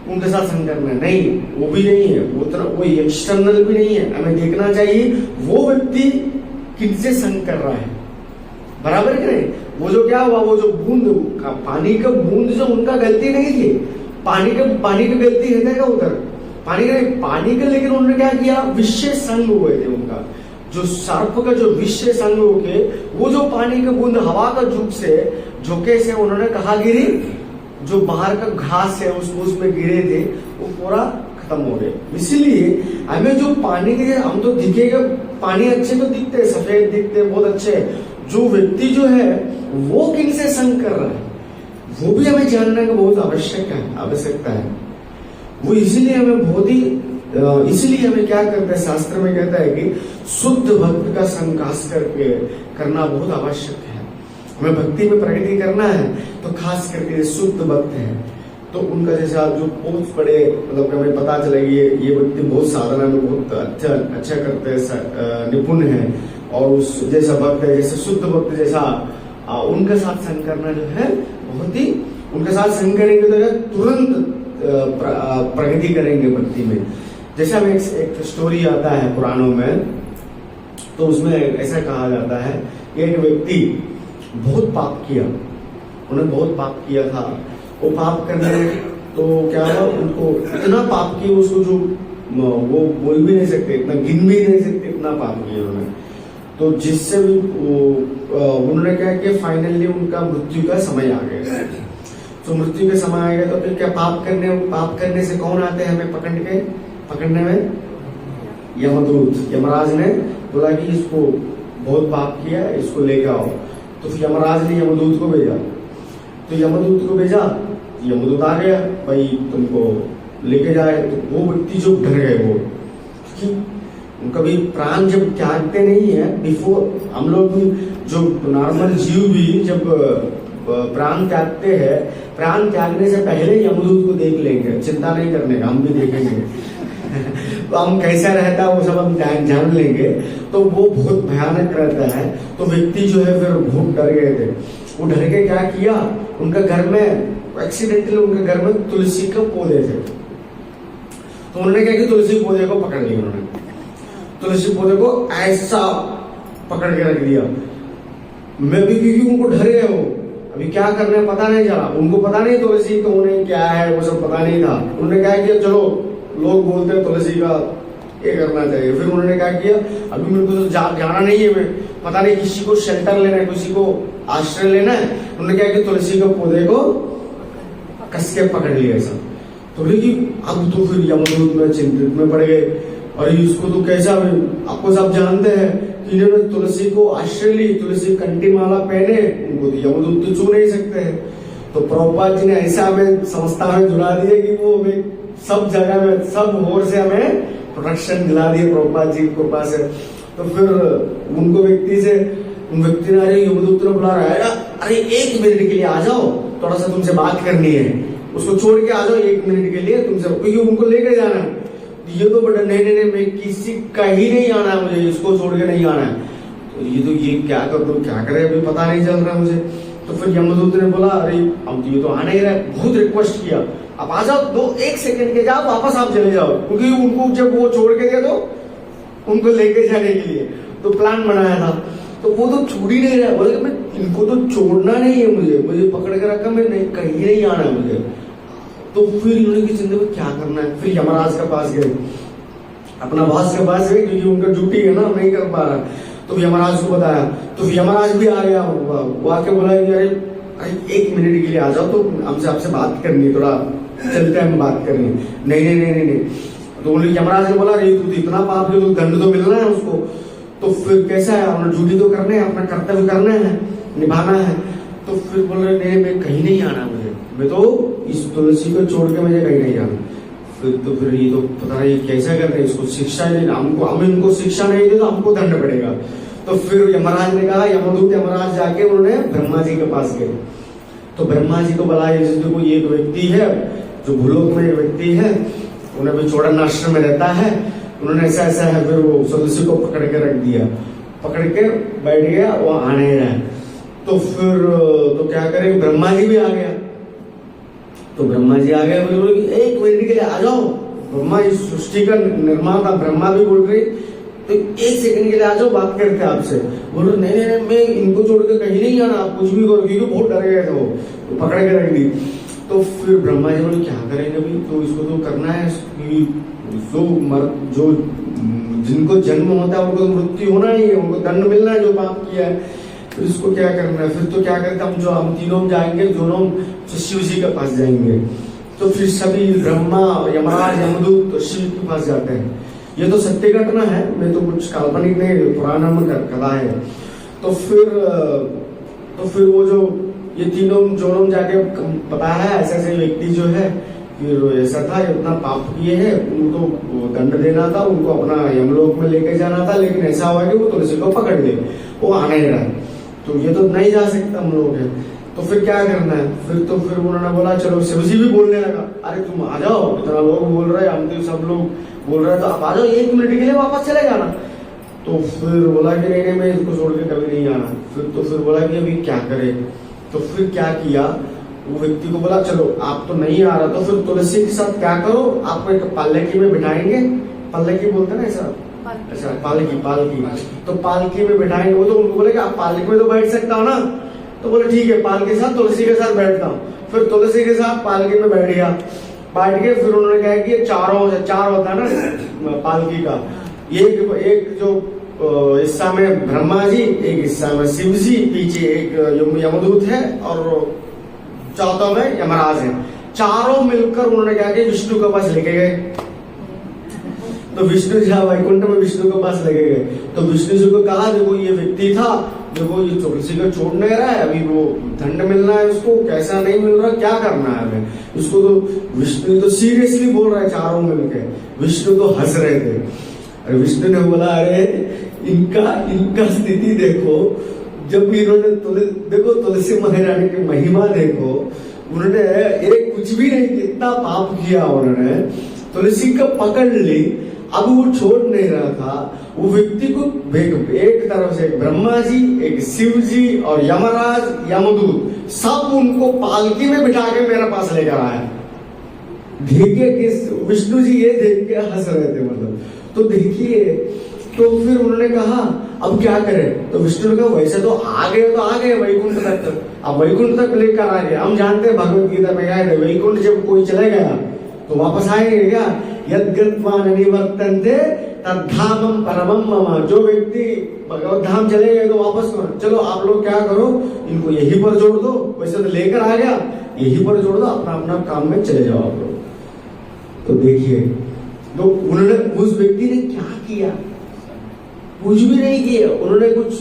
उनके साथ संग करना है। नहीं, वो भी नहीं है, वो एक्सटर्नल भी नहीं है। हमें देखना चाहिए वो व्यक्ति किससे संग कर रहा है, बराबर कि नहीं। वो जो क्या हुआ, वो जो बूंद पानी का बूंद जो उनका गलती नहीं थी, पानी का गलती है क्या उधर, पानी का, लेकिन उन्होंने क्या किया, विषय संग हुए थे उनका, जो सर्प का जो विषय संग होके वो जो पानी का बूंद हवा का झोंके से उन्होंने कहा गिरी, जो बाहर का घास है उसमें गिरे थे वो पूरा खत्म हो गए। इसलिए हमें जो पानी के, हम तो दिखेगा पानी अच्छे तो दिखते हैं, सफेद दिखते हैं, बहुत अच्छे, जो व्यक्ति जो है वो किनसे संग कर रहा है वो भी हमें जानने का बहुत आवश्यकता है। वो इसलिए हमें क्या करते हैं, शास्त्र में कहता है कि शुद्ध भक्त का संग खास करके करना बहुत आवश्यक है। हमें भक्ति में प्रगति करना है तो खास करके शुद्ध भक्त है, तो उनका जैसा जो बहुत बड़े मतलब हमें पता चलेगी ये व्यक्ति बहुत साधना में बहुत अच्छा करते हैं, निपुण है, और उस जैसा भक्त है, जैसे शुद्ध भक्त जैसा उनके साथ संग करना जो है बहुत ही, उनके साथ संग करेंगे तो तुरंत प्रगति करेंगे भक्ति में। जैसा में एक स्टोरी आता है पुराणों में, तो उसमें ऐसा कहा जाता है एक व्यक्ति बहुत पाप किया, उन्होंने बहुत पाप किया था। वो पाप करने तो क्या हुआ, उनको इतना पाप किया उसको जो वो बोल भी नहीं सकते, इतना गिन भी नहीं सकते, इतना पाप किया उन्होंने। तो जिससे भी उन्होंने क्या किया, फाइनली उनका मृत्यु का समय आ गया। तो मृत्यु का समय आ गया तो फिर क्या, पाप करने से कौन आते हैं हमें पकड़ने में? यमदूत। यमराज ने बोला कि इसको बहुत पाप किया, इसको लेके आओ। तो फिर यमराज ने यमदूत को भेजा, तो यमदूत को भेजा, यमदूत आ गया, भाई तुमको लेके जाए। तो वो व्यक्ति जो डर गए, वो उनका भी प्राण जब त्यागते नहीं है, बिफोर हम लोग भी जो नॉर्मल जीव भी जब प्राण त्यागते हैं, प्राण त्यागने से पहले यमदूत को देख लेंगे, चिंता नहीं करने का, हम भी देखेंगे तो हम कैसा रहता है वो सब हम जान लेंगे। तो वो बहुत भयानक रहता है। तो व्यक्ति जो है फिर बहुत डर गए थे। वो डर के क्या किया, उनका घर में एक्सीडेंटली उनके घर में तुलसी के पौधे थे, तो उन्होंने क्या कि तुलसी पौधे को पकड़ लिया। उन्होंने तुलसी पौधे को ऐसा पकड़ के रख दिया। मैं भी क्योंकि उनको डरे हो, अभी क्या करना है पता नहीं चला, उनको पता नहीं तुलसी कौन है क्या है वो सब पता नहीं था। उन्होंने क्या किया, चलो लोग बोलते हैं तुलसी का ये करना चाहिए। फिर उन्होंने क्या किया, अभी मेरे को तो जाना नहीं है, मैं पता नहीं किसी को शेल्टर लेना है, किसी को आश्रय लेना है। उन्होंने क्या किया, तुलसी के पौधे को कस के पकड़ लिया ऐसा। तो लेकिन अब तो फिर यमदूत में चिंतित में पड़ गए, और इसको तो कैसा, आपको सब जानते हैं कि इन्होंने तुलसी को आश्रय ली, तुलसी कंठी माला पहने, उनको तो यमदूत तो छू नहीं सकते हैं। तो प्रभुपाद जी ने ऐसा हमें संस्था में जुड़ा दिया कि वो हमें सब जगह में सब ओर से हमें प्रोटेक्शन दिला दिए प्रभुपाद जी की कृपा से। तो फिर उनको उन व्यक्ति ने अरे यमदूत ने बुला रहा है, अरे 1 मिनट के लिए आ जाओ, थोड़ा सा तुमसे बात करनी है, उसको छोड़ के आ जाओ 1 मिनट के लिए तुमसे, क्योंकि उनको लेके जाना है। ये तो बड़ा नहीं मैं किसी का ही नहीं आना है, मुझे इसको छोड़ के नहीं आना है। तो ये क्या कर दो, क्या करे, अभी पता नहीं चल रहा मुझे। तो फिर यमदूत ने बोला अरे अब ये तो आना ही रहा है, बहुत रिक्वेस्ट किया, आप आ जाओ, 1 सेकंड के जाओ, वापस आप चले जाओ, क्योंकि उनको जब वो छोड़ के गए तो उनको लेके जाने के लिए तो प्लान बनाया था। तो वो तो छोड़ ही नहीं रहा, बोले मैं इनको तो छोड़ना नहीं है, मुझे पकड़ के रखा, मैं नहीं कहीं नहीं आना है मुझे। तो फिर इन्होंने की चिंता में क्या करना है, फिर यमराज के पास गए, अपना बॉस के पास गए, क्योंकि उनका ड्यूटी है ना, नहीं कर पा रहा। तो यमराज को बताया, तो यमराज भी आ गया, वो आके बोला कि अरे 1 मिनट के लिए आ जाओ, तो हमसे आपसे बात करनी, थोड़ा चलते हैं बात करनी। नहीं। तो यमराज ने बोला अरे तू इतना पाप है, तो दंड तो मिलना है उसको, तो फिर कैसा है, अपना ड्यूटी तो करना है, अपना कर्तव्य करना है, निभाना है। तो फिर बोल रहे नहीं मैं कहीं नहीं आना, मैं तो इस तुलसी को छोड़ के मुझे कहीं नहीं आना। फिर ये तो पता नहीं कैसा कर रहे हैं, इसको शिक्षा नहीं, हम इनको शिक्षा नहीं दे तो हमको दंड पड़ेगा। तो फिर यमराज ने कहा, यमदूत यमराज जाके उन्होंने ब्रह्मा जी के पास गए। तो ब्रह्मा जी को बुलाया, जैसे कोई एक व्यक्ति है जो भूलोक में एक व्यक्ति है, उन्हें भी चौड़न आश्रम में रहता है, उन्होंने ऐसा है, फिर वो तुलसी को पकड़ के रख दिया, पकड़ के बैठ गया, वो आने रहा। तो फिर तो क्या करें, ब्रह्मा जी भी आ गया। तो ब्रह्मा जी आ गए, बोले 1 मिनट के लिए आ जाओ, ब्रह्मा इस सृष्टि का निर्माता ब्रह्मा भी बोल रही, तो 1 सेकंड के लिए आ जाओ, बात करते हैं आपसे। बोलो नहीं मैं इनको छोड़ के कहीं नहीं आना, आप कुछ भी करो, क्योंकि बहुत डर गए थे वो, तो पकड़ के रख दी। तो फिर ब्रह्मा जी बोले क्या करेंगे अभी, तो इसको तो करना है, जो जिनको जन्म होता है उनको मृत्यु होना ही है, उनको दंड मिलना है जो पाप किया है। फिर इसको क्या करना है, फिर तो क्या करते हम तीनों जाएंगे, दोनों शिव जी के पास जाएंगे। तो फिर सभी ब्रह्मा यमराज यमदूत तो शिव के पास जाते हैं। ये तो सत्य घटना है, मैं तो कुछ काल्पनिक नहीं, पुराना में कथा है। तो फिर वो जो ये दोनों जाके पता है ऐसे व्यक्ति जो है, फिर ऐसा था, इतना पाप किए हैं, उनको दंड देना था, उनको अपना यमलोक में लेके जाना था, लेकिन ऐसा हुआ कि वो तुलसी को पकड़ ले, वो आना ही रहा। तो ये तो नहीं जा सकता हम लोग हैं, तो फिर क्या करना है? फिर उन्होंने बोला चलो, शिवजी भी बोलने लगा, अरे तुम आ जाओ, इतना लोग बोल रहे हैं, हम तो सब लोग बोल रहे हैं, तो आप आ जाओ, 1 मिनट के लिए वापस चले जाना। तो फिर बोला कि नहीं मैं इसको छोड़ के कभी नहीं आना। फिर बोला कि अभी क्या करे? तो फिर क्या किया, वो व्यक्ति को बोला चलो आप तो नहीं आ रहा, तो फिर तुलसी के साथ क्या करो, आपको एक पल्लकी में बिठाएंगे, पल्लकी बोलते ना ऐसा, अच्छा पालकी, तो पालकी में बिठाएंगे। वो तो उनको बोले कि आप पालकी में तो बैठ सकता हो ना, तो बोले ठीक है, पालकी के साथ तुलसी के साथ बैठता हूँ। फिर तुलसी के साथ पालकी में बैठ गया, बैठ के फिर उन्होंने कहा कि चार होता है ना पालकी का, एक जो हिस्सा में ब्रह्मा जी, एक हिस्सा में शिव जी, पीछे एक यमदूत है और चौथा में यमराज है, चारों मिलकर उन्होंने क्या किया, विष्णु के पास लेके गए। तो विष्णु जी वैकुंठ में विष्णु के पास लेके गए, तो विष्णु जी को कहा देखो ये व्यक्ति था, देखो ये तुलसी को छोड़ नहीं रहा है, अभी वो दंड मिलना है उसको, कैसा नहीं मिल रहा, क्या करना है हमें उसको। तो विष्णु तो सीरियसली बोल रहा है, चारों मिलकर, विष्णु तो हंस रहे थे। अरे विष्णु ने बोला अरे इनका स्थिति देखो, जब इन्होंने देखो तुलसी महारानी की महिमा देखो, उन्होंने एक कुछ भी नहीं, कितना पाप किया उन्होंने, तुलसी को पकड़ ली, अब वो छोड़ नहीं रहा था। वो व्यक्ति को एक तरफ से ब्रह्मा जी, एक शिव जी और यमराज, यमदूत, सब उनको पालकी में बिठा के मेरे पास लेकर आया। देखिए किस विष्णु जी ये देख के हंस रहे थे, मतलब तो देखिए। तो फिर उन्होंने कहा अब क्या करें? तो विष्णु ने कहा वैसे तो आ गए वैकुंठ तक, अब वैकुंठ तक लेकर आ गए। हम जानते हैं भगवत गीता में क्या है, वैकुंठ जब कोई चले गया तो वापस आएंगे क्या? यद्गत्वा न निवर्तन्ते तद्धामं परमं मम। जो व्यक्ति भगवत धाम चले गए तो वापस चलो आप लोग क्या करो, इनको यहीं पर जोड़ दो, वैसे तो लेकर आ गया, यहीं पर जोड़ दो, अपना अपना काम में चले जाओ आप लोग। तो देखिए, तो उन्होंने, उस व्यक्ति ने क्या किया? कुछ भी नहीं किया। उन्होंने कुछ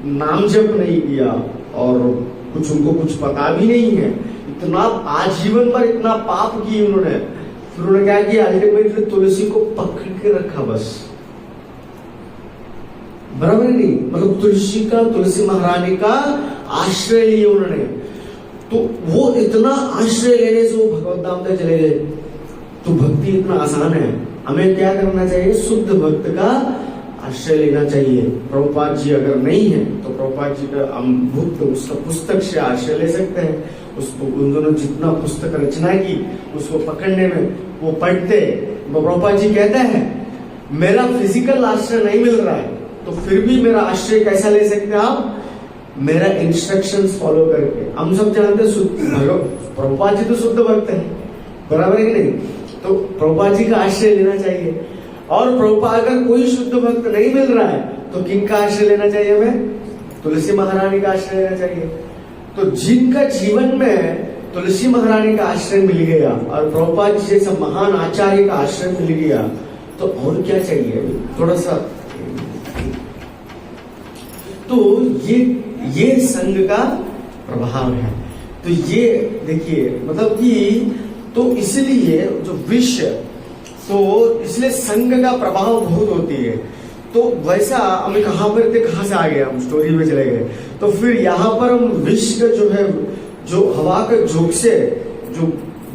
नाम जप नहीं किया और कुछ उनको कुछ पता भी नहीं है। इतना आजीवन पर इतना पाप किए उन्होंने। फिर उन्होंने क्या किया, अल्टीमेटली तुलसी को पकड़ के रखा बस, बराबर नहीं, मतलब तुलसी महारानी का आश्रय लिए उन्होंने। तो वो इतना आश्रय लेने से वो भगवत धाम तक चले गए। तो भक्ति इतना आसान है। हमें क्या करना चाहिए? शुद्ध भक्त का आश्रय लेना चाहिए। प्रभुपाद जी अगर नहीं है तो प्रभुपाद जी का हम भक्त उसका पुस्तक से आश्रय ले सकते हैं। उसको उन्होंने जितना पुस्तक रचना की उसको पकड़ने में वो पढ़ते। प्रभुपाद जी कहते हैं मेरा फिजिकल आश्रय नहीं मिल रहा है तो फिर भी मेरा आश्रय कैसा ले सकते हैं आप? मेरा इंस्ट्रक्शंस फॉलो करके। हम सब जानते हैं प्रभुपाद जी तो शुद्ध भक्त है, बराबर है नहीं? तो प्रभुपाद जी का आश्रय लेना चाहिए। और प्रभुपाद अगर कोई शुद्ध भक्त नहीं मिल रहा है तो किनका आश्रय लेना चाहिए हमें? तुलसी महारानी का आश्रय लेना चाहिए। तो जिनका जीवन में तुलसी महारानी का आश्रय मिल गया और प्रभुपाद जी जैसा महान आचार्य का आश्रय मिल गया तो और क्या चाहिए? थोड़ा सा। तो ये संघ का प्रभाव है। तो ये देखिए, मतलब कि तो इसलिए जो विश्व, तो इसलिए संघ का प्रभाव बहुत होती है। तो वैसा हमें कहां पर थे, कहां से आ गए, हम स्टोरी में चले गए। तो फिर यहाँ पर हम विश्व जो है, जो हवा के झोंक से जो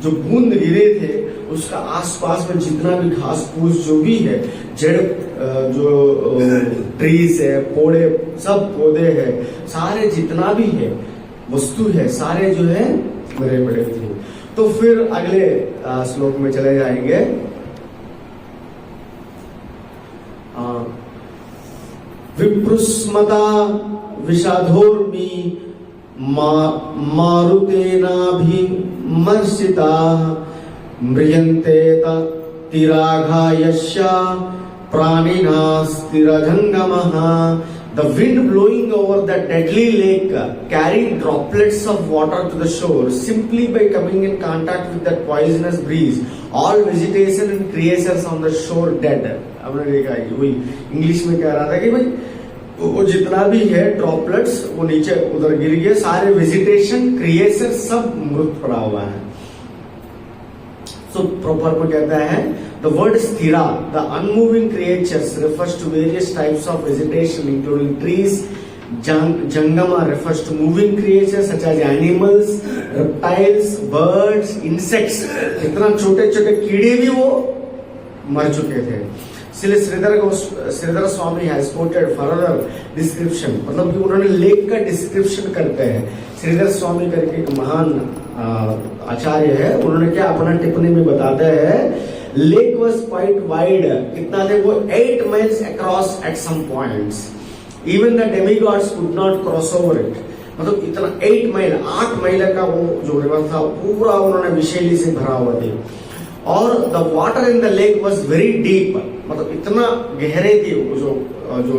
बूंद गिरे थे उसका आसपास में जितना भी घास फूस जो भी है, जड़ जो ट्रीज है, पौधे, सब पौधे है, सारे जितना भी है वस्तु है, सारे जो है मरे पड़े थे। तो फिर अगले श्लोक में चले जाएंगे। विप्रुस्मता विषाधोर्मी मारुतेनाभिमर्शिता म्रियन्ते तिराघा यस्या प्राणिनास्तिरजंगमः। The wind blowing over the deadly lake carried droplets of water to the shore. Simply by coming in contact with that poisonous breeze, all vegetation and creatures on the shore dead. हमने देखा है, वही English में कह रहा था कि भाई वो जितना भी है ड्रॉपलेट्स वो नीचे उधर गिर गए, सारे वेजिटेशन क्रिएचर सब मृत पड़ा हुआ है। So proper में कहता है the word sthira, the unmoving creatures, refers to various types of vegetation including trees, Jangama refers to moving creatures such as animals, reptiles, birds, insects. इतना छोटे छोटे कीड़े भी वो मर चुके थे. इसलिए Shridhar Swami has coated further description, मतलब कि उन्होंने लेक का डिस्क्रिप्शन करते हैं. श्रीधर स्वामी करके एक महान आचार्य है, उन्होंने क्या अपना टिप्पणी में बताते हैं, लेक वॉज क्वाइट वाइड. कितना थे वो 8 miles across at some points. Even the demigods could not cross over it. मतलब इतना 8 mile 8 मील का वो जो रिवर था पूरा उन्होंने विषैली से भरा हुआ था. और the water in the lake was very deep, मतलब इतना गहरे थे जो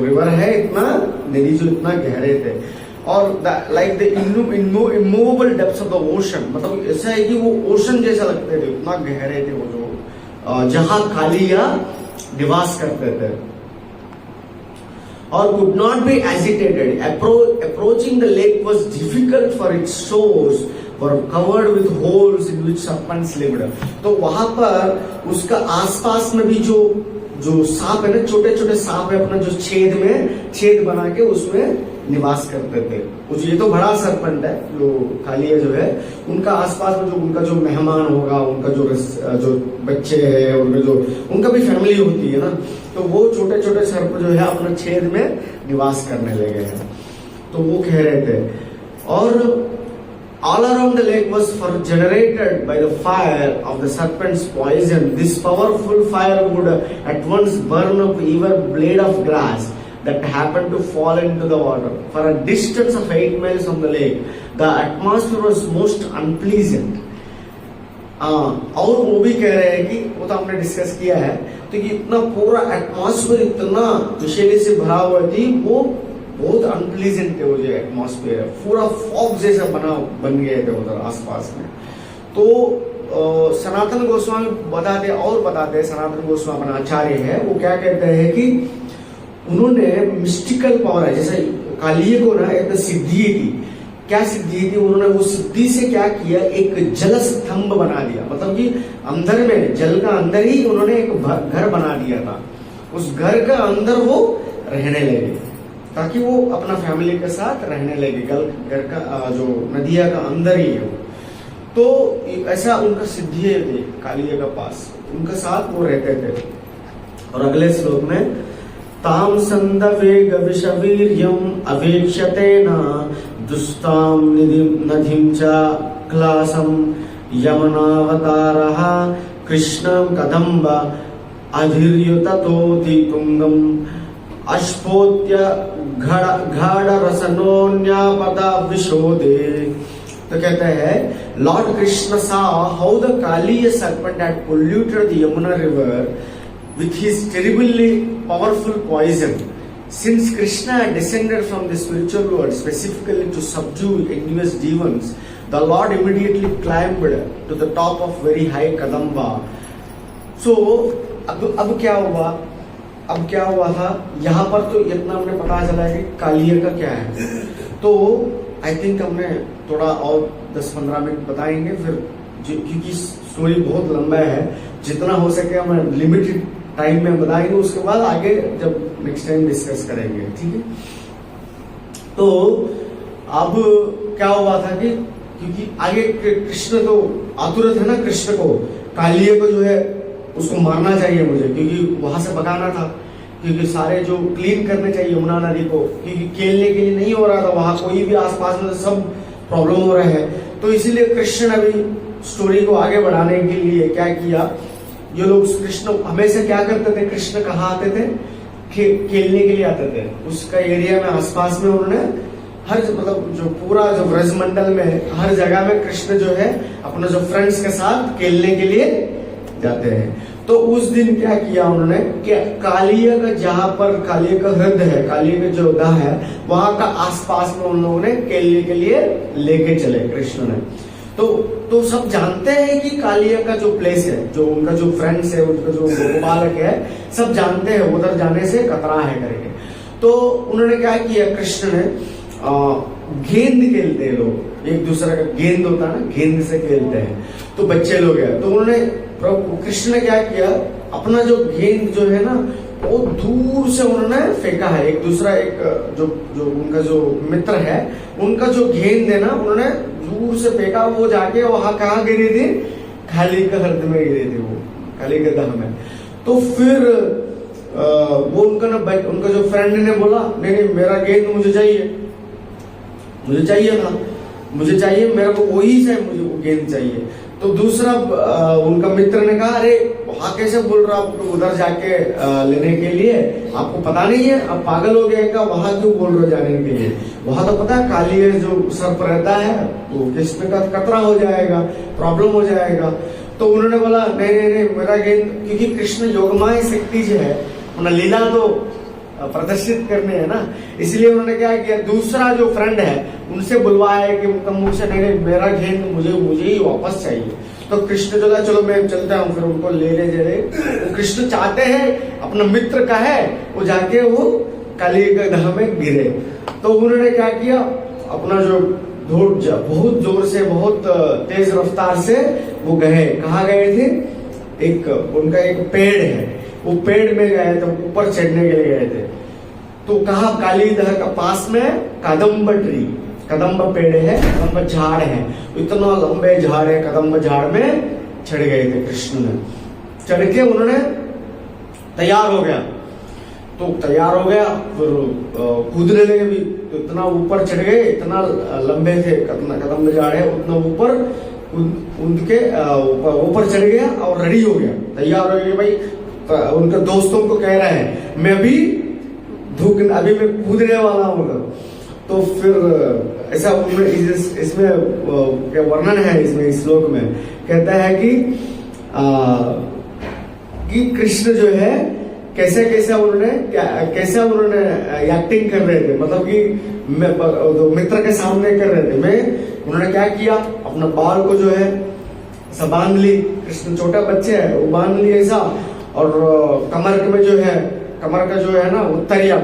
रिवर है, इतना नदी जो इतना गहरे थे. और like the immovable depths of the ocean, मतलब ऐसा है कि वो ओशन जैसा लगते थे, उतना गहरे थे वो जो जहां कालिया निवास करते थे. और could not be agitated. Approaching the lake was difficult for its shores were covered with holes in which serpents lived. तो वहां पर उसका आसपास में भी जो सांप है ना, छोटे छोटे सांप है, अपना जो छेद बना के उसमें निवास करते थे. ये तो बड़ा सरपंच है जो कालिया जो है, उनका आसपास में जो उनका जो मेहमान होगा, उनका जो बच्चे हैं, उनका भी फैमिली होती है ना, तो वो छोटे छोटे सर्प जो है अपने छेद में निवास करने लगे हैं. तो वो कह रहे थे. और all around the lake was generated by the fire of the serpent's poison. This powerful fire would at once burn up even blade of grass that happened to fall into the water. For a distance of 8 miles from the lake, the atmosphere was most unpleasant. और वो भी कह रहे हैं कि वो तो हमने डिस्कस किया है, तो कि इतना पूरा एटमॉस्फेयर इतना विषैली से भरा हुआ थी, वो बहुत अनप्लीजेंट थे. वो जो एटमॉस्फेयर है पूरा फॉग जैसा बन गए थे उधर आसपास में. तो सनातन गोस्वामी बताते सनातन गोस्वामी अपना आचार्य है, वो क्या कहते हैं कि उन्होंने मिस्टिकल पावर है, जैसे कालिये को ना एक सिद्धि थी. क्या सिद्धि थी? उन्होंने वो सिद्धि से क्या किया, एक जल स्तंभ बना दिया. मतलब कि अंदर में जल का अंदर ही उन्होंने एक घर बना दिया था. उस घर का अंदर वो रहने लगे ताकि वो अपना फैमिली के साथ रहने लगे. घर का जो नदिया का अंदर ही है. तो ऐसा उनका सिद्धि थे कालिये का पास, उनके साथ वो रहते थे. और अगले श्लोक में ताम संद वेग विषवीर्यम अवेक्षते न दुस्ताम नदीम च क्लासम यमुनावतारः कृष्णं कदम्ब अधीर्युततोति तुंगम अश्पोत्य घाड़ रसनोन्यापदा विशोदे. तो कहते हैं लॉर्ड कृष्ण सा how the Kaliya serpent had polluted the Yamuna river with his terribly powerful poison. Since Krishna had descended from the spiritual world specifically to subdue envious demons, the Lord immediately climbed to the top of very high Kadamba. So अब क्या हुआ था यहाँ पर? तो इतना हमने पता चला कि कालिये का क्या है. तो आई थिंक हमने थोड़ा और 10-15 मिनट बताएंगे फिर, क्योंकि स्टोरी बहुत लंबा है, जितना हो सके हम लिमिटेड टाइम में बताएंगे, उसके बाद आगे जब नेक्स्ट टाइम डिस्कस करेंगे. ठीक है. तो अब क्या हुआ था कि क्योंकि आगे कृष्ण तो आतुर थे ना, कृष्ण को कालिये को जो है उसको मारना चाहिए मुझे, क्योंकि वहां से भगाना था, क्योंकि सारे जो क्लीन करने चाहिए यमुना नदी को, क्योंकि खेलने के लिए नहीं हो रहा था वहां, कोई भी आसपास में सब प्रॉब्लम हो रहे हैं. तो इसीलिए कृष्ण ने भी स्टोरी को आगे बढ़ाने के लिए क्या किया, ये लोग कृष्ण हमेशा क्या करते थे, कृष्ण कहाँ आते थे, खेलने के लिए आते थे. उसका एरिया में आसपास में उन्होंने हर मतलब जो पूरा जो ब्रजमंडल में हर जगह में कृष्ण जो है अपने जो फ्रेंड्स के साथ खेलने के लिए जाते हैं. तो उस दिन क्या किया उन्होंने कि कालिये का जहां पर कालिये का हृदय है, कालिये का जो दा है, वहां का आसपास में उन लोगों ने खेलने के लिए लेके चले कृष्ण ने. तो सब जानते हैं कि कालिये का जो प्लेस है, जो उनका जो फ्रेंड्स है, उनका जो गोपालक है, सब जानते हैं उधर जाने से खतरा है करके. तो उन्होंने क्या किया, कृष्ण ने गेंद खेलते हैं लोग, एक दूसरे का गेंद होता है ना, गेंद से खेलते हैं तो बच्चे लोग हैं. तो उन्होंने कृष्ण ने क्या किया, अपना जो गेंद जो है ना वो दूर से उन्होंने फेंका है। एक दूसरा एक जो जो उनका जो मित्र है उनका जो गेंद है ना उन्होंने दूर से फेंका, वो जाके वहां कहाँ गिरी थी, खाली का हृद में गिरी थी, वो खाली के दह में। तो फिर वो उनका जो फ्रेंड ने बोला नहीं नहीं मेरा गेंद मुझे चाहिए था, मुझे चाहिए, मेरे को वही से मुझे वो गेंद चाहिए। तो दूसरा उनका मित्र ने कहा अरे वहां कैसे बोल रहा आप उधर जाके लेने के लिए, आपको पता नहीं है, आप पागल हो गए क्या, वहां क्यों बोल रहे हो जाने के लिए, वहां तो पता है काली है जो सर पर रहता है तो किसमें का खतरा हो जाएगा, प्रॉब्लम हो जाएगा। तो उन्होंने बोला नहीं नहीं नहीं मेरा गेंद, क्योंकि कृष्ण योगमाय शक्ति जो है उन्हें लीला तो प्रदर्शित करने है ना, इसलिए उन्होंने क्या किया, दूसरा जो फ्रेंड है उनसे बुलवाया कि उनका मुंह से नहीं मेरा गेंद मुझे ही वापस चाहिए। तो कृष्ण जो चलो मैं चलता हूँ, फिर उनको ले ले कृष्ण चाहते हैं अपना मित्र का है वो जाके वो काली के दह में गिरे। तो उन्होंने क्या किया, अपना जो बहुत जोर से बहुत तेज रफ्तार से वो गए, कहाँ गए थे, उनका एक पेड़ है, वो पेड़ में गए थे, ऊपर चढ़ने के लिए गए थे। तो कहा काली दह का पास में कदम्ब ट्री, कदम्ब पेड़ है, कदम्ब झाड़ है, इतना लंबे झाड़ है, कदम्ब झाड़ में चढ़ गए थे कृष्ण ने। चढ़ के उन्होंने तैयार हो गया, तो तैयार हो गया फिर कूदने लगे भी, तो इतना ऊपर चढ़ गए, इतना लंबे थे कदम्ब झाड़ है, उतना ऊपर उनके ऊपर चढ़ गया और रेडी हो गया, तैयार हो गया भाई। उनके दोस्तों को कह रहा है मैं अभी मैं कूदने वाला हूँ। तो फिर ऐसा इसमें वर्णन है, इसमें इस श्लोक में कहता है कि कृष्ण जो है कैसे उन्होंने एक्टिंग कर रहे थे, मतलब कि मित्र के सामने कर रहे थे। उन्होंने क्या किया, अपना बाल को जो है ऐसा बांध ली, कृष्ण छोटा बच्चे है वो बांध लिए ऐसा, और कमर में जो है, कमर का जो है ना उत्तरिया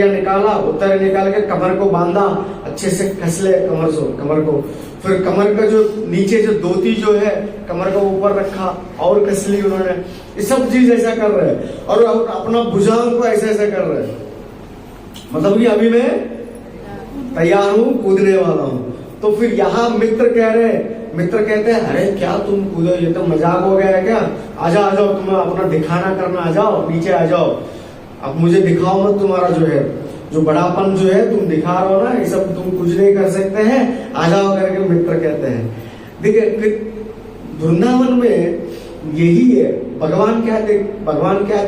निकाल के कमर को बांधा, अच्छे से कस ले कमर को। फिर कमर का जो नीचे जो धोती जो है कमर का ऊपर रखा और कस ली उन्होंने। ये सब चीज ऐसा कर रहे हैं और अपना भुजाओं को ऐसा कर रहे हैं, मतलब कि अभी मैं तैयार हूँ, कूदने वाला हूँ। तो फिर यहाँ मित्र कहते हैं अरे क्या तुम कूदो, ये तो मजाक हो गया है क्या, आ जाओ तुम्हें अपना दिखाना करना, आ जाओ नीचे आ जाओ, अब मुझे दिखाओ मत, तुम्हारा जो बड़ापन जो है तुम दिखा रहे हो ना, ये सब तुम कुछ नहीं कर सकते हैं, आ जाओ करके मित्र कहते हैं। देखिए वृंदावन में यही है, भगवान क्या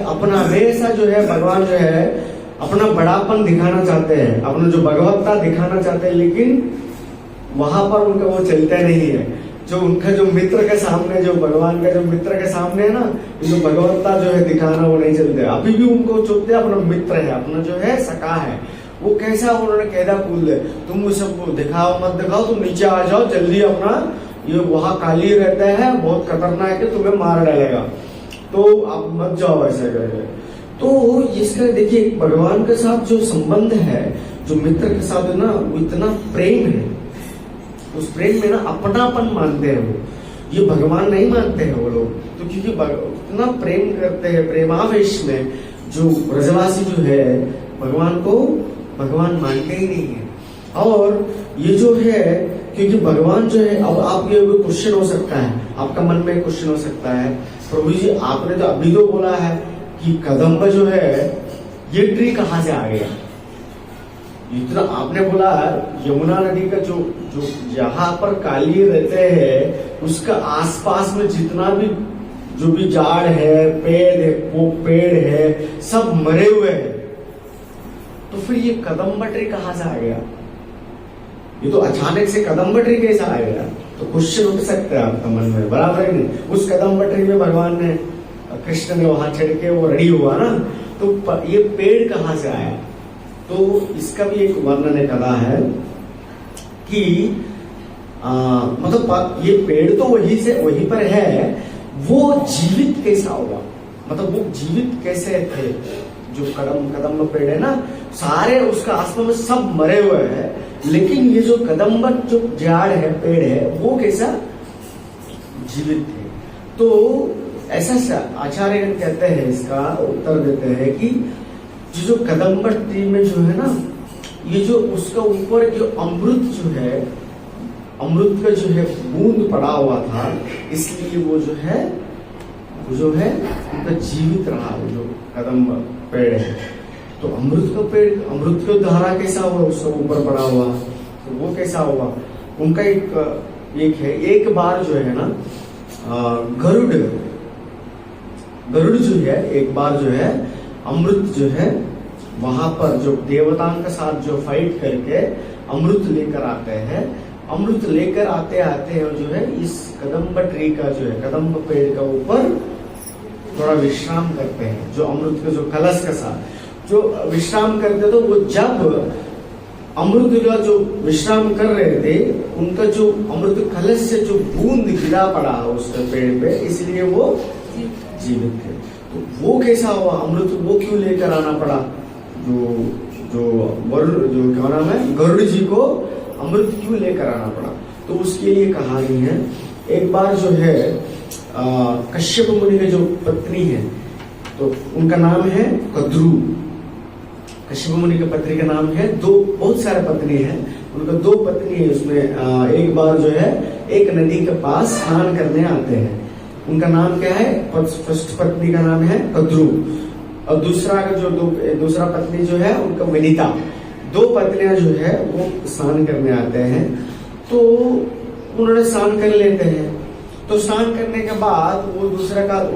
अपना हमेशा जो है, भगवान जो है अपना बड़ापन दिखाना चाहते हैं, अपना जो भगवत्ता दिखाना चाहते हैं, लेकिन वहां पर उनका वो चलता नहीं है। जो उनका जो मित्र के सामने, जो भगवान का जो मित्र के सामने है ना, जो भगवत्ता जो है दिखाना वो नहीं चलते। अभी भी उनको चुपते अपना मित्र है, अपना जो है सखा है, वो कैसा उन्होंने कैदा कूद ले, तुम वो सब दिखाओ मत दिखाओ, तुम नीचे आ जाओ जल्दी, अपना ये वहां काली रहता है, बहुत खतरनाक है, तुम्हें मार डालेगा, तो आप मत जाओ ऐसा करके। तो इसका देखिए भगवान के साथ जो संबंध है, जो मित्र के साथ है ना, वो इतना प्रेम है, उस प्रेम में ना अपनापन मानते हैं वो, ये भगवान नहीं मानते हैं वो लोग। तो क्योंकि इतना प्रेम करते हैं, प्रेमावेश में जो ब्रजवासी जो है भगवान मानते ही नहीं है। और ये जो है, क्योंकि भगवान जो है, अब आप ये क्वेश्चन हो सकता है, आपका मन में क्वेश्चन हो सकता है, प्रभु जी आपने तो अभी तो बोला है कि कदम्ब जो है ये ट्री कहाँ से आ गया, इतना आपने बोला यमुना नदी का जो जहां पर काली रहते हैं उसका आसपास में जितना भी जो भी झाड़ है, पेड़ है, सब मरे हुए हैं, तो फिर ये कदम्ब ट्री कहाँ से आ गया, ये तो अचानक से कदम्ब ट्री कैसा आ गया, तो क्वेश्चन उठ सकता है आपका मन में, बराबर है नहीं। उस कदम्ब ट्री में भगवान ने, कृष्ण ने वहां चढ़ के वो रेडी हुआ ना, तो ये पेड़ कहाँ से आया, तो इसका भी एक वर्णन कला है कि मतलब ये पेड़ तो वहीं पर है, वो जीवित कैसा होगा, मतलब वो जीवित कैसे थे, जो कदम्ब पेड़ है ना, सारे उसका आसपास में सब मरे हुए हैं, लेकिन ये जो कदम्ब जो झाड़ है, पेड़ है, वो कैसा जीवित थे। तो ऐसा आचार्य कहते हैं, इसका उत्तर देते हैं कि जो कदम्ब ट्री में जो है ना, ये जो उसका ऊपर जो अमृत जो है, अमृत का जो है बूंद पड़ा हुआ था, इसलिए वो जो है उनका जीवित रहा। वो जो कदम्ब पेड़ है, तो अमृत का पेड़, अमृत का धारा कैसा हुआ, उसका ऊपर पड़ा हुआ, तो वो कैसा हुआ। उनका एक है, एक बार जो है ना गरुड़ जो है, एक बार जो है अमृत जो है वहां पर जो देवताओं के साथ जो फाइट करके अमृत लेकर आते हैं, अमृत लेकर आते आते जो है इस कदम्ब ट्री का जो है, कदम्ब पेड़ का ऊपर थोड़ा विश्राम करते हैं। जो अमृत के जो कलश के साथ जो विश्राम करते, तो वो जब अमृत का जो विश्राम कर रहे थे, उनका जो अमृत कलश से जो बूंद गिरा पड़ा उस पेड़ पे, इसलिए वो जीवित थे। तो वो कैसा हुआ अमृत, वो क्यों लेकर आना पड़ा, जो क्या नाम है, गरुड़ जी को अमृत क्यों लेकर आना पड़ा। तो उसके लिए कहानी है, एक बार जो है कश्यप मुनि के जो पत्नी है, तो उनका नाम है कद्रू। कश्यप मुनि के पत्नी का नाम है, बहुत सारे पत्नी है, उनका 2 पत्नी है। उसमें एक बार जो है एक नदी के पास स्नान करने आते हैं। उनका नाम क्या है, फर्स्ट पत्नी का नाम है कद्रू, और दूसरा पत्नी जो है उनका विनीता। 2 पत्नियां जो है वो स्नान करने आते हैं। तो उन्होंने स्नान कर लेते हैं। तो स्नान करने के बाद वो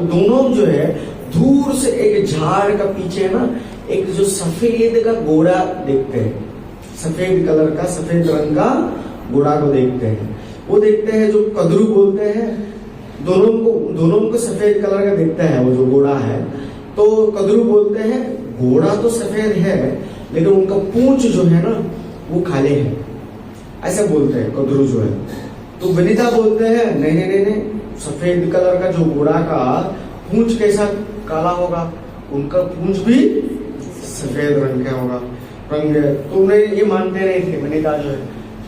दोनों जो है दूर से एक झाड़ का पीछे ना एक जो सफेद का घोड़ा देखते हैं, सफेद कलर का, सफेद रंग का घोड़ा को देखते हैं। वो देखते हैं, जो कद्रू बोलते हैं, दोनों को सफेद कलर का दिखता है वो जो घोड़ा है। तो कद्रू बोलते हैं घोड़ा तो सफेद है, लेकिन उनका पूंछ जो है ना वो काले है, ऐसा बोलते हैं कद्रू जो है। तो विनीता बोलते हैं नहीं, सफेद कलर का जो घोड़ा का पूंछ कैसा काला होगा, उनका पूंछ भी सफेद रंग का होगा, रंग है। तो उन्हें ये मानते नहीं थे विनीता जो है।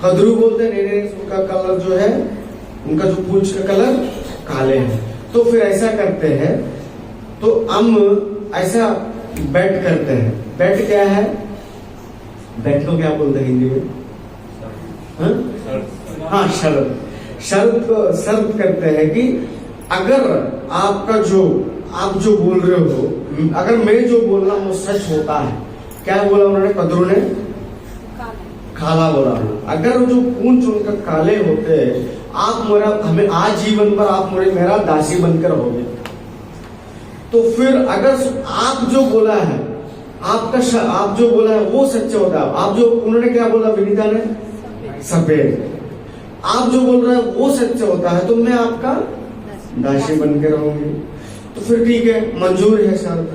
कद्रू बोलते नहीं, उनका कलर जो है, उनका जो पूंछ का कलर काले हैं। तो फिर ऐसा करते हैं, तो हम ऐसा बेट करते हैं। बेट क्या है, बेट को क्या बोलते हैं हिंदी में, हाँ शर्त करते हैं कि अगर आप जो बोल रहे हो, अगर मैं जो बोल रहा हूँ वो सच होता है। क्या बोला उन्होंने, कद्रू ने काला बोला। अगर जो पूंछ उनका काले होते, आप हमें आजीवन पर आप मेरा दासी बनकर रहोगे। तो फिर अगर आप जो बोला है, आप जो बोला है वो सच होता है। आप जो, उन्होंने क्या बोला विनीता ने, सफेद। आप जो बोल रहे हैं वो सच होता है, तो मैं आपका दासी बनकर रहूंगी। तो फिर ठीक है, मंजूर है शर्त।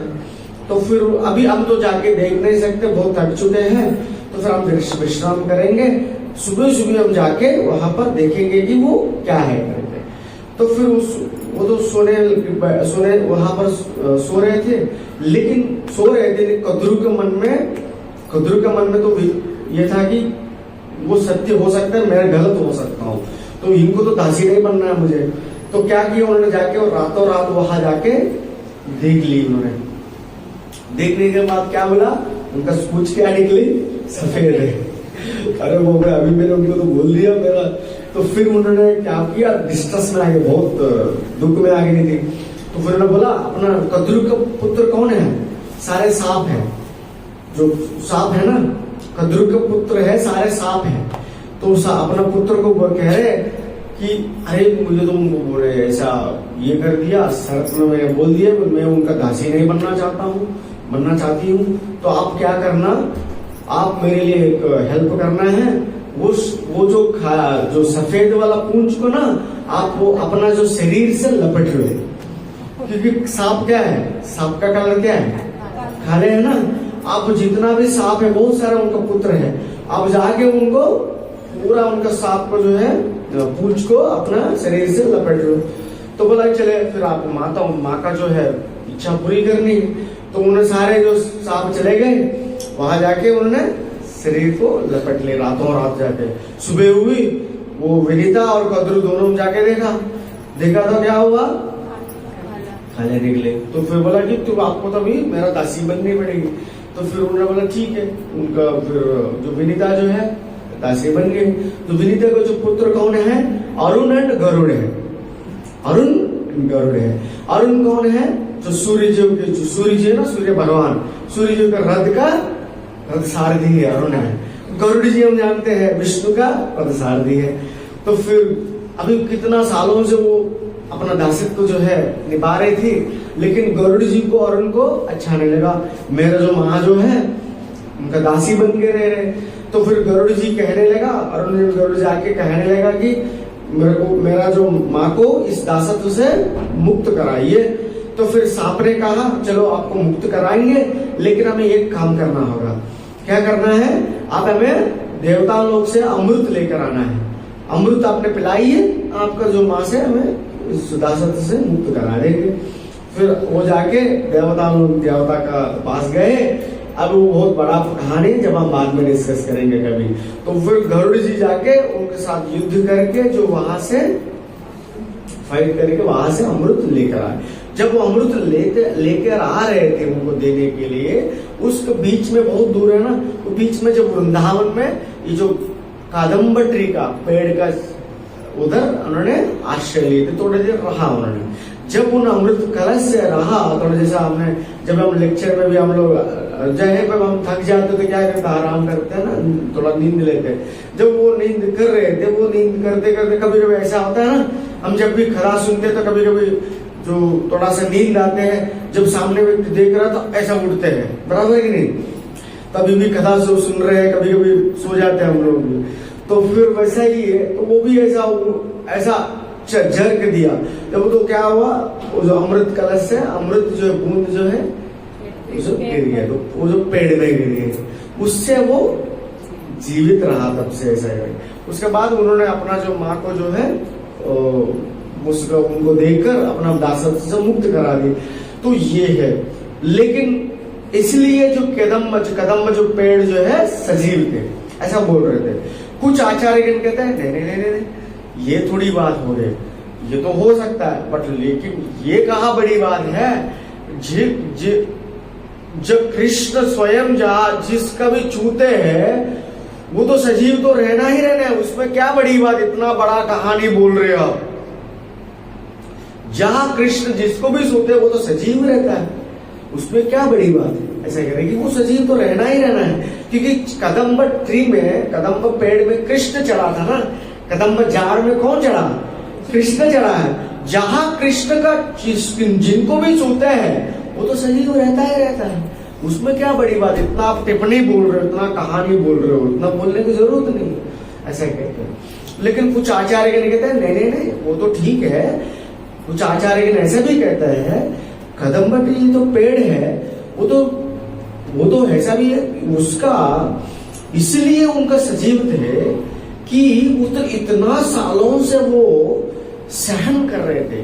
तो फिर अभी हम तो जाके देख नहीं सकते, बहुत थक चुके हैं, तो फिर हम विश्राम करेंगे। सुबह हम जाके वहां पर देखेंगे कि वो क्या है करके। तो फिर वो तो सोने वहां पर सो रहे थे, लेकिन कद्रू के मन में तो ये था कि वो सत्य हो सकता है, मैं गलत हो सकता हूँ, तो इनको तो दासी नहीं बनना है मुझे। तो क्या किया उन्होंने, जाके और रातों रात वहां जाके देख ली। उन्होंने देखने के बाद क्या बोला, उनका पूंछ क्या निकली, सफेद है। अरे वो अभी मैंने उनको तो बोल दिया मेरा। तो फिर उन्होंने क्या किया, डिस्ट्रेस में आ गए, बहुत दुख में आ गई थी। तो फिर उन्होंने बोला, अपना कद्रू का पुत्र कौन है, सारे सांप है, जो सांप है ना, कद्रू का पुत्र है, सारे सांप है। तो अपना पुत्र को कह रहे कि अरे मुझे तुम बोले ऐसा ये कर दिया, शर्त में मैं बोल दिया, मैं उनका दासी नहीं बनना चाहती हूँ। तो आप क्या करना, आप मेरे लिए एक हेल्प करना है, वो जो सफेद वाला पूंछ को ना, आप वो अपना जो शरीर से लपेट लो। क्योंकि सांप क्या है, सांप का कलर क्या है, काले है ना। आप जितना भी सांप है, बहुत सारे उनका पुत्र है, आप जाके उनको पूरा उनका सांप को जो है पूंछ को अपना शरीर से लपेट लो। तो बोला चले, फिर आपको माँ का जो है इच्छा पूरी करनी है। तो उन्होंने सारे जो सांप चले गए, वहां जाके उन्होंने शरीर को लपेट ले, रातों रात जाके। सुबह हुई, वो विनीता और कद्रू दोनों जाके देखा तो क्या हुआ, खा लेने के लिए। तो फिर बोला कि तुम आपको तो अभी मेरा दासी बननी पड़ेगी। तो फिर उन्होंने बोला ठीक है। उनका फिर जो विनीता जो है दासी बन गई। तो विनीता का जो पुत्र कौन है? अरुण एंड गरुड़ है। अरुण गरुड़ है। अरुण कौन है? जो सूर्य जी है ना, सूर्य भगवान, सूर्य जी का रथ सारथी है, अरुण है। गरुड़ जी हम जानते हैं विष्णु का रथ सारथी है। तो फिर अभी कितना सालों से वो अपना दासित्व जो है निभा रही थी, लेकिन गरुड़ जी को अरुण को अच्छा नहीं लगा। मेरा जो माँ जो है उनका दासी बन के रह रहे। तो फिर गरुड़ जी कहने लगा, अरुण गरुड़ जी आके कहने लगा कि मेरा जो माँ को इस दासत्व से मुक्त कराइए। तो फिर सांप ने कहा चलो आपको मुक्त कराएंगे, लेकिन हमें एक काम करना होगा। क्या करना है? आप हमें देवता लोक से अमृत लेकर आना है। अमृत आपने पिलाइए, आपका जो माँ से हमें इस दासत्व से मुक्त करा देंगे। फिर वो जाके देवता का पास गए। अब वो बहुत बड़ा कहानी, जब हम बाद में डिस्कस करेंगे कभी। तो फिर गरुड़ जी जाके उनके साथ युद्ध करके जो वहां से फाइट करके वहां से अमृत लेकर आए। जब वो अमृत लेकर आ रहे थे उनको देने के लिए, उसके बीच में बहुत दूर है ना, तो बीच में जब वृंदावन में ये जो कादम्ब ट्री का पेड़ का उधर उन्होंने आश्रय लिए थे, थोड़ी देर रहा उन्होंने। जब उन अमृत कलश से रहा, थोड़ा जैसा हमने जब हम लेक्चर में भी हम लोग जगह पर हम थक जाते तो क्या करते, आराम करते हैं ना, थोड़ा नींद लेते। जब वो नींद कर रहे थे, वो नींद करते करते कभी कभी ऐसा होता है ना, हम जब भी खरा सुनते तो कभी कभी जो थोड़ा सा नींद आते हैं, जब सामने व्यक्ति देख रहा तो ऐसा उठते हैं, बराबर है कि नहीं? तभी भी कथा सुन रहे हैं, कभी कभी सो जाते हैं हम लोग भी। तो फिर वैसा ही है, तो वो भी ऐसा झरक दिया। जब तो क्या हुआ, वो जो अमृत कलश से अमृत जो बूंद जो है जो गिर गया, तो वो जो पेड़ में गिर गए, उससे वो जीवित रहा। तब से ऐसा है। उसके बाद उन्होंने अपना जो माँ को जो है उसको उनको देकर अपना दासत्व से मुक्त करा दी। तो ये है। लेकिन इसलिए जो कदम्ब जो पेड़ जो है सजीव थे, ऐसा बोल रहे थे। कुछ आचार्यगण कहते हैं नहीं, ये थोड़ी बात हो गई, ये तो हो सकता है, बट लेकिन ये कहाँ बड़ी बात है? जब कृष्ण स्वयं जिसका भी छूते हैं वो तो सजीव तो रहना ही रहना है, उसमें क्या बड़ी बात? इतना बड़ा कहानी बोल रहे हो आप। जहां कृष्ण जिसको भी छूते वो तो सजीव रहता है, उसमें क्या बड़ी बात है? ऐसा कह रहे कि वो सजीव तो रहना ही रहना है, क्योंकि कदम्ब ट्री में, कदम्ब पेड़ में कृष्ण चढ़ा था ना। कदम्ब झाड़ में कौन चढ़ा? कृष्ण चढ़ा है। जहां कृष्ण का जिनको भी छूते हैं वो तो सजीव रहता ही रहता है, उसमें क्या बड़ी बात? इतना आप टिप्पणी बोल रहे हो, इतना कहानी बोल रहे हो, इतना बोलने की जरूरत नहीं, ऐसा कहते हैं। लेकिन कुछ आचार्य कहते हैं नहीं, वो तो ठीक है। कुछ आचार्य ऐसे भी कहते हैं कदम्ब ट्री तो पेड़ है, वो तो ऐसा भी है उसका, इसलिए उनका सजीव थे कि तो इतना सालों से वो सहन कर रहे थे,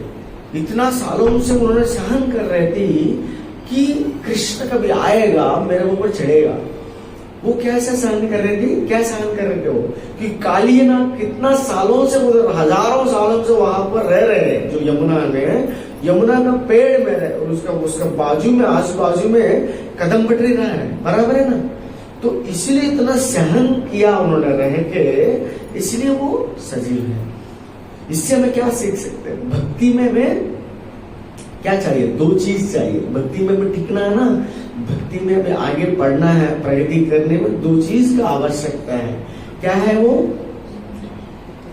इतना सालों से उन्होंने सहन कर रहे थे कि कृष्ण कभी आएगा मेरे ऊपर चढ़ेगा। वो कैसे सहन कर रहे थे? क्या सहन कर रहे थे वो? कि काली ना कितना सालों से, वो हजारों सालों से वहां पर रह रहे हैं, जो यमुना का पेड़ में रहे, और उसका बाजू में, आजू बाजू में कदम्ब ट्री रहा है, बराबर है ना। तो इसलिए इतना सहन किया उन्होंने रह के, इसलिए वो सजीव है। इससे हमें क्या सीख सकते हैं? भक्ति में हमें क्या चाहिए? दो चीज चाहिए। भक्ति में हमें टिकना है ना, भक्ति में हमें आगे बढ़ना है, प्रगति करने में दो चीज का आवश्यकता है। क्या है वो?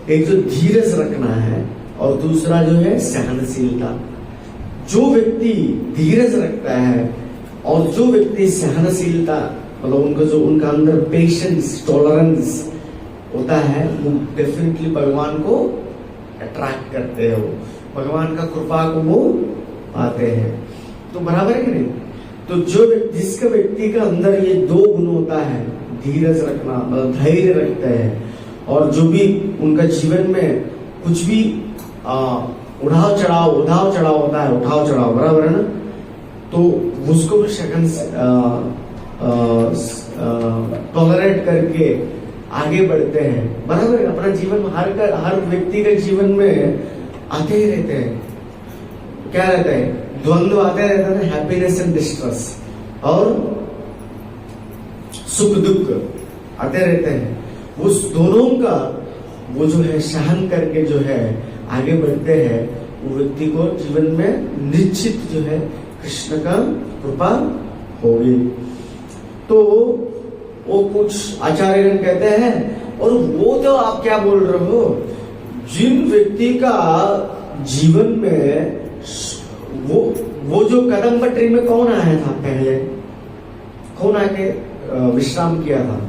एक जो धीरज रखना है, और दूसरा जो है सहनशीलता। जो व्यक्ति धीरज रखता है और जो व्यक्ति सहनशीलता, मतलब उनका अंदर पेशेंस, टॉलरेंस होता है, वो डेफिनेटली भगवान को अट्रैक्ट करते हैं, वो भगवान का कृपा को वो पाते हैं। तो बराबर है कि नहीं? तो जिसका व्यक्ति का अंदर ये दो गुण होता है, धीरज रखना, मतलब धैर्य रखते हैं, और जो भी उनका जीवन में कुछ भी उठाव चढ़ाव होता है, उठाव चढ़ाव, बराबर है ना, तो उसको भी शकन टॉलरेट करके आगे बढ़ते हैं, बराबर है। अपना जीवन हर व्यक्ति के जीवन में आते ही रहते हैं। क्या रहता है? द्वंद्व आते रहते हैं, हैप्पीनेस एंड डिस्ट्रेस, और सुख दुख आते रहते हैं। उस दोनों का वो जो है सहन करके जो है आगे बढ़ते हैं, वो व्यक्ति को जीवन में निश्चित जो है कृष्ण का कृपा होगी। तो वो कुछ आचार्यगण कहते हैं, और वो तो आप क्या बोल रहे हो, जिन व्यक्ति का जीवन में वो जो कदम पटरी में कौन आया था पहले, कौन आके विश्राम किया था?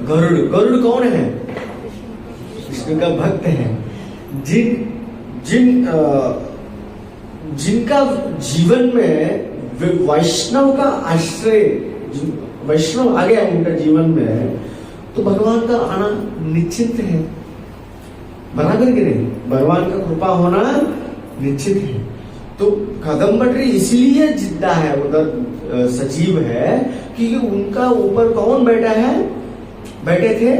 गरुड़। गरुड़ कौन है? विष्णु का भक्त है। जिनका जीवन में वैष्णव का आश्रय, वैष्णव आ गया उनका जीवन में, तो भगवान का आना निश्चित है, बराबर कि नहीं? भगवान का कृपा होना निश्चित है। तो कदम्बटरी इसलिए जिद्दा है, उधर सजीव है, क्योंकि उनका ऊपर कौन बैठा है? बैठे थे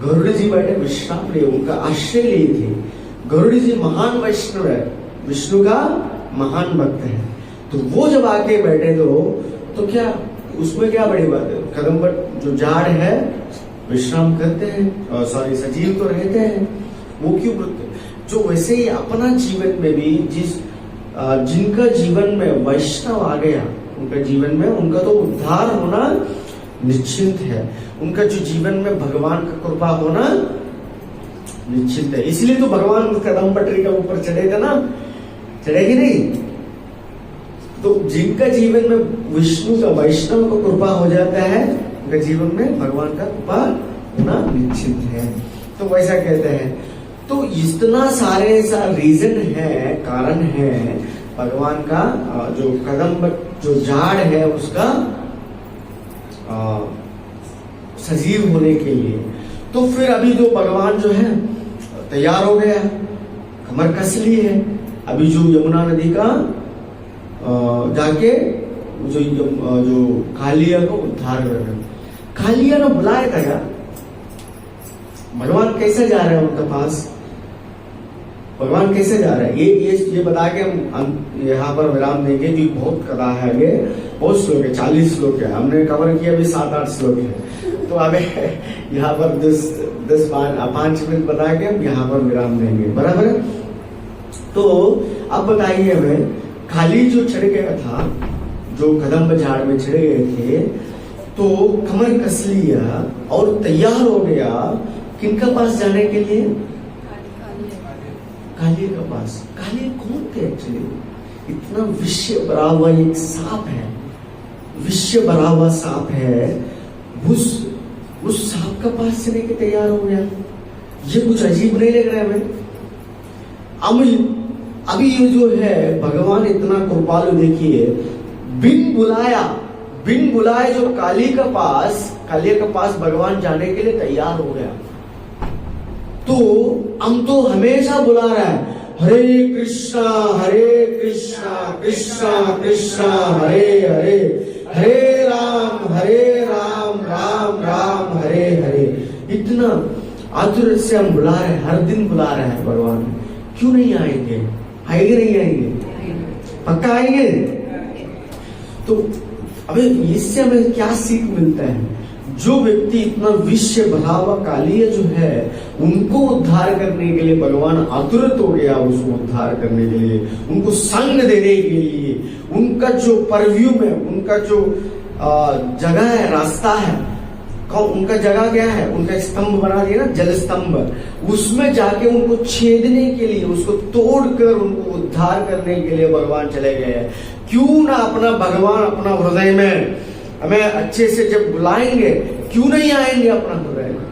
गरुड़ जी, बैठे विश्राम लिए, उनका आश्रय लिए थे। गरुड़ जी महान वैष्णव है, विष्णु का महान भक्त है। तो वो जब आके बैठे तो क्या उसमें क्या बड़ी बात है? कदम्बट जो झाड़ है विश्राम करते हैं, सॉरी सजीव तो रहते हैं, वो क्यों करते? जो वैसे ही अपना जीवन में भी जिनका जीवन में वैष्णव आ गया, उनका जीवन में उनका तो उद्धार होना निश्चित है, उनका जो जीवन में भगवान का कृपा होना निश्चित है। इसलिए तो भगवान उस कदम पटरी का ऊपर चढ़े थे ना, चढ़ेगी नहीं? तो जिनका जीवन में विष्णु का वैष्णव का कृपा हो जाता है, उनका जीवन में भगवान का कृपा होना निश्चित है। तो वैसा कहते हैं। तो इतना सारे रीजन है, कारण है भगवान का जो कदम जो झाड़ है उसका सजीव होने के लिए। तो फिर अभी जो भगवान जो है तैयार हो गया, कमर कस ली है, अभी जो यमुना नदी का जाके जो कालिया को उद्धार कर रहे। कालिया ने बुलाया था क्या? भगवान कैसे जा रहे हैं उनके पास? भगवान कैसे जा रहे हैं? ये बता के हम यहाँ पर विराम देंगे, क्योंकि बहुत कथा है, आगे बहुत श्लोक है, 40 श्लोक है, हमने कवर किया अभी 7-8 श्लोक है। तो अब यहाँ पर 5 मिनट बता के हम यहाँ पर विराम देंगे, बराबर है? तो अब बताइए हमें, खाली जो चढ़ गया था, जो कदम्ब झाड़ में चढ़ गए थे, तो कमर कस लिया और तैयार हो गया किनका पास जाने के लिए? कालिया के पास। कालिया कौन थे एक्चुअली? इतना विश्व भरा हुआ एक सांप है, विश्व भरा हुआ सांप है, उस सांप का पास चलने के तैयार हो गया। ये कुछ अजीब नहीं लग रहा है हमें? अभी ये जो है भगवान इतना कृपालु, देखिए, बिन बुलाए जो कालिया के पास भगवान जाने के लिए तैयार हो गया। तो हम तो हमेशा बुला रहा है, हरे कृष्णा कृष्णा कृष्णा हरे हरे, हरे राम राम राम हरे हरे। इतना आतुर से हम बुला रहे हैं, हर दिन बुला रहे हैं भगवान। क्यों नहीं आएंगे? आएंगे नहीं आएंगे? पक्का आएंगे। तो अबे इससे हमें क्या सीख मिलता है? जो व्यक्ति इतना विश्व भरा हुआ कालिया जो है, उनको उद्धार करने के लिए भगवान आतुरत हो गया, उसको उद्धार करने के लिए, उनको संग देने के लिए, उनका जो परव्यू में, उनका जो जगह है, रास्ता है, उनका जगह क्या है? उनका स्तंभ बना दिया ना, जल स्तंभ, उसमें जाके उनको छेदने के लिए, उसको तोड़कर उनको उद्धार करने के लिए भगवान चले गए हैं। क्यों ना अपना भगवान अपना हृदय में हमें अच्छे से जब बुलाएंगे, क्यों नहीं आएंगे अपना हृदय में?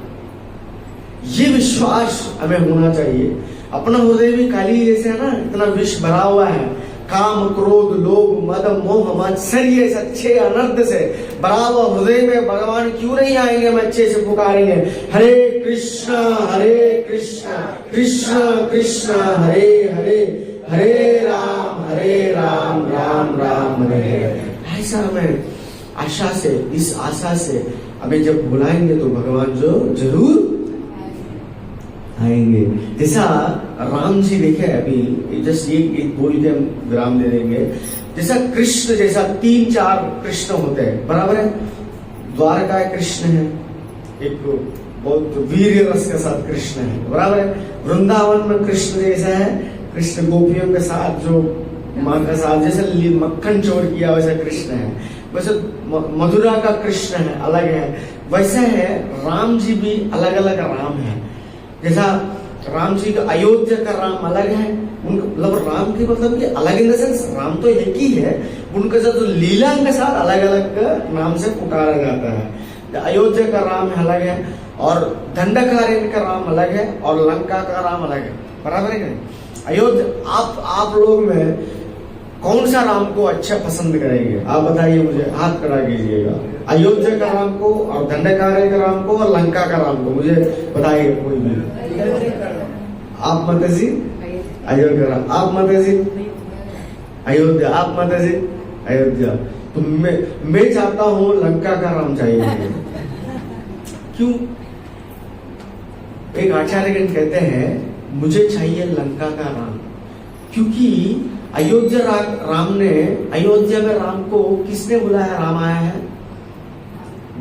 ये विश्वास हमें होना चाहिए। अपना हृदय भी काली जैसे है ना, इतना विष भरा हुआ है, काम क्रोध लोभ मद मोह मात्सर्य से अच्छे अनर्थ से भरा हुआ हृदय में भगवान क्यों नहीं आएंगे? हम अच्छे से पुकारेंगे, हरे कृष्णा कृष्णा कृष्णा हरे हरे, हरे राम राम राम हरे हरे। ऐसा हमें आशा से, इस आशा से हमें जब बुलाएंगे तो भगवान जो जरूर आएंगे। जैसा राम जी देखे अभी जस्ट एक बोल के हम विराम दे देंगे। जैसा कृष्ण जैसा 3-4 कृष्ण होते हैं, बराबर है। द्वारका कृष्ण है, एक बहुत वीर रस के साथ कृष्ण है, बराबर है। वृंदावन में कृष्ण जैसा है, कृष्ण गोपियों के साथ जो माँ का साथ जैसे मक्खन चोर किया वैसा कृष्ण है। वैसे मथुरा का कृष्ण है, अलग है। वैसे है राम जी भी अलग अलग राम है। जैसा राम जी का अयोध्या का राम अलग है, उनका मतलब राम की मतलब कि अलग इन द सेंस राम तो एक ही है, उनके साथ जो लीला के साथ अलग अलग नाम से पुकारा जाता है। अयोध्या का राम अलग है और दंडकारण्य का राम अलग है और लंका का राम अलग है, बराबर है। अयोध्या आप लोग में कौन सा राम को अच्छा पसंद करेंगे? आप बताइए मुझे, हाथ खड़ा कीजिएगा। अयोध्या का राम को और दंडकारण्य का राम को और लंका का राम को मुझे बताइए कोई भी। आप माता जी अयोध्या राम, आप माता जी अयोध्या, आप माता जी अयोध्या। तो मैं चाहता हूं लंका का राम चाहिए मुझे। क्यों? एक आचार्यगण कहते हैं मुझे चाहिए लंका का राम, क्योंकि अयोध्या में राम को किसने बुलाया? राम आया है,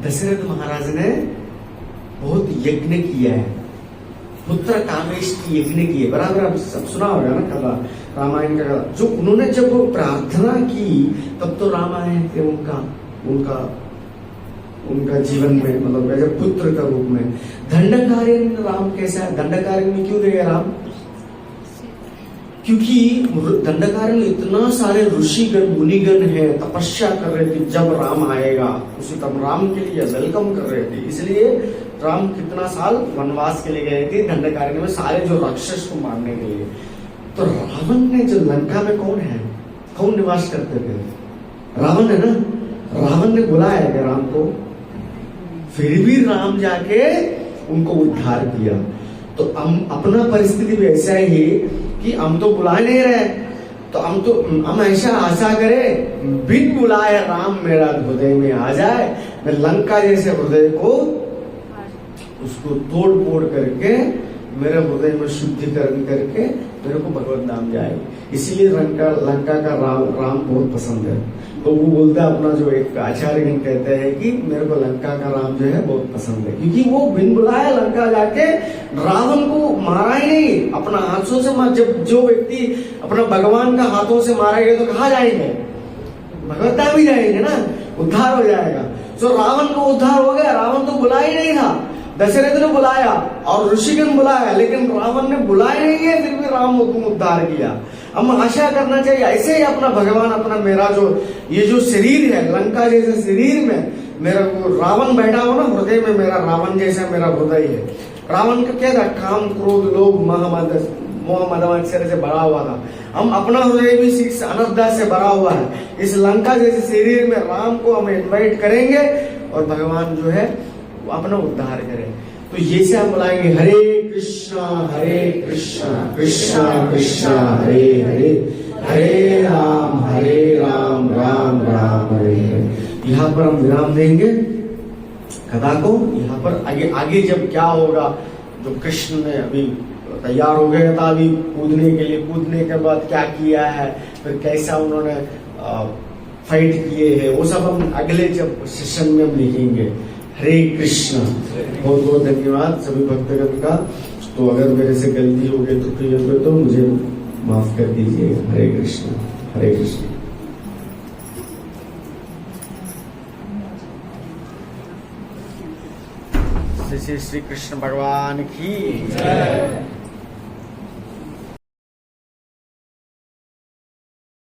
दशरथ महाराज ने बहुत यज्ञ किया है, पुत्र कामेश की यज्ञ की है, बराबर। आप सब सुना होगा ना कथा, रामायण का कथा। जो उन्होंने जब प्रार्थना की तब तो राम आए थे उनका जीवन में, मतलब एज पुत्र का रूप में। दंडकारण्य राम कैसा है? दंडकारण्य में क्यों गए राम? क्योंकि दंडकारण्य में इतना सारे ऋषिगण मुनिगण है, तपस्या कर रहे थे जब राम आएगा उसी तब राम के लिए वेलकम कर रहे थे। इसलिए राम कितना साल वनवास के लिए गए थे दंडकारण्य में, सारे जो राक्षस को मारने के लिए। तो रावण ने जो लंका में कौन निवास करते थे? रावण है ना। रावण ने बुलाया है राम को, फिर भी राम जाके उनको उद्धार किया। तो हम अपना परिस्थिति भी ऐसा ही कि हम तो बुला नहीं रहे, तो हम ऐसा आशा करें बिन बुलाए राम मेरा हृदय में आ जाए, मैं लंका जैसे हृदय को उसको तोड़ फोड़ करके मेरे हृदय में शुद्धिकरण करके मेरे को भगवत नाम जाए। इसीलिए लंका का राम बहुत पसंद है। तो वो बोलता है, अपना जो एक आचार्यगण कहते हैं कि मेरे को लंका का राम जो है बहुत पसंद है, क्योंकि वो बिन बुलाए लंका जाके रावण को मारा ही नहीं, अपना हाथों से मार। जब जो व्यक्ति अपना भगवान का हाथों से मारेंगे तो कहाँ जाएंगे? भगवत धाम ही जाएंगे ना, उद्धार हो जाएगा। तो रावण को उद्धार हो गया। रावण तो बुला ही नहीं था, दशरथ ने बुलाया और ऋषिगण बुलाया, लेकिन रावण ने बुलाया नहीं है, फिर भी राम को उद्धार किया। हम आशा करना चाहिए ऐसे ही अपना भगवान, अपना मेरा ये जो शरीर है, लंका जैसे शरीर में मेरा को रावण बैठा हो ना हृदय में, मेरा रावण जैसा मेरा हृदय है। रावण का क्या था? काम, क्रोध, लोभ, मोह मद से भरा हुआ था। हम अपना हृदय भी शिक्षा अनर्था से भरा हुआ है। इस लंका जैसे शरीर में राम को हम इन्वाइट करेंगे और भगवान जो है अपना उद्धार करें। तो ये से हम बुलाएंगे हरे कृष्णा कृष्णा कृष्णा हरे हरे, हरे राम राम राम हरे हरे। यहाँ पर हम विराम देंगे कथा को। यहाँ पर आगे जब क्या होगा, जो कृष्ण ने अभी तैयार हो गया था अभी कूदने के लिए, कूदने के बाद क्या किया है, फिर कैसा उन्होंने फाइट किए हैं, वो सब हम अगले जब सेशन में हम लिखेंगे। हरे कृष्ण। बहुत बहुत धन्यवाद सभी भक्तगण का। तो अगर मेरे से गलती हो गई तो मुझे माफ कर दीजिएगा। हरे कृष्ण हरे कृष्ण। श्री कृष्ण भगवान की जय।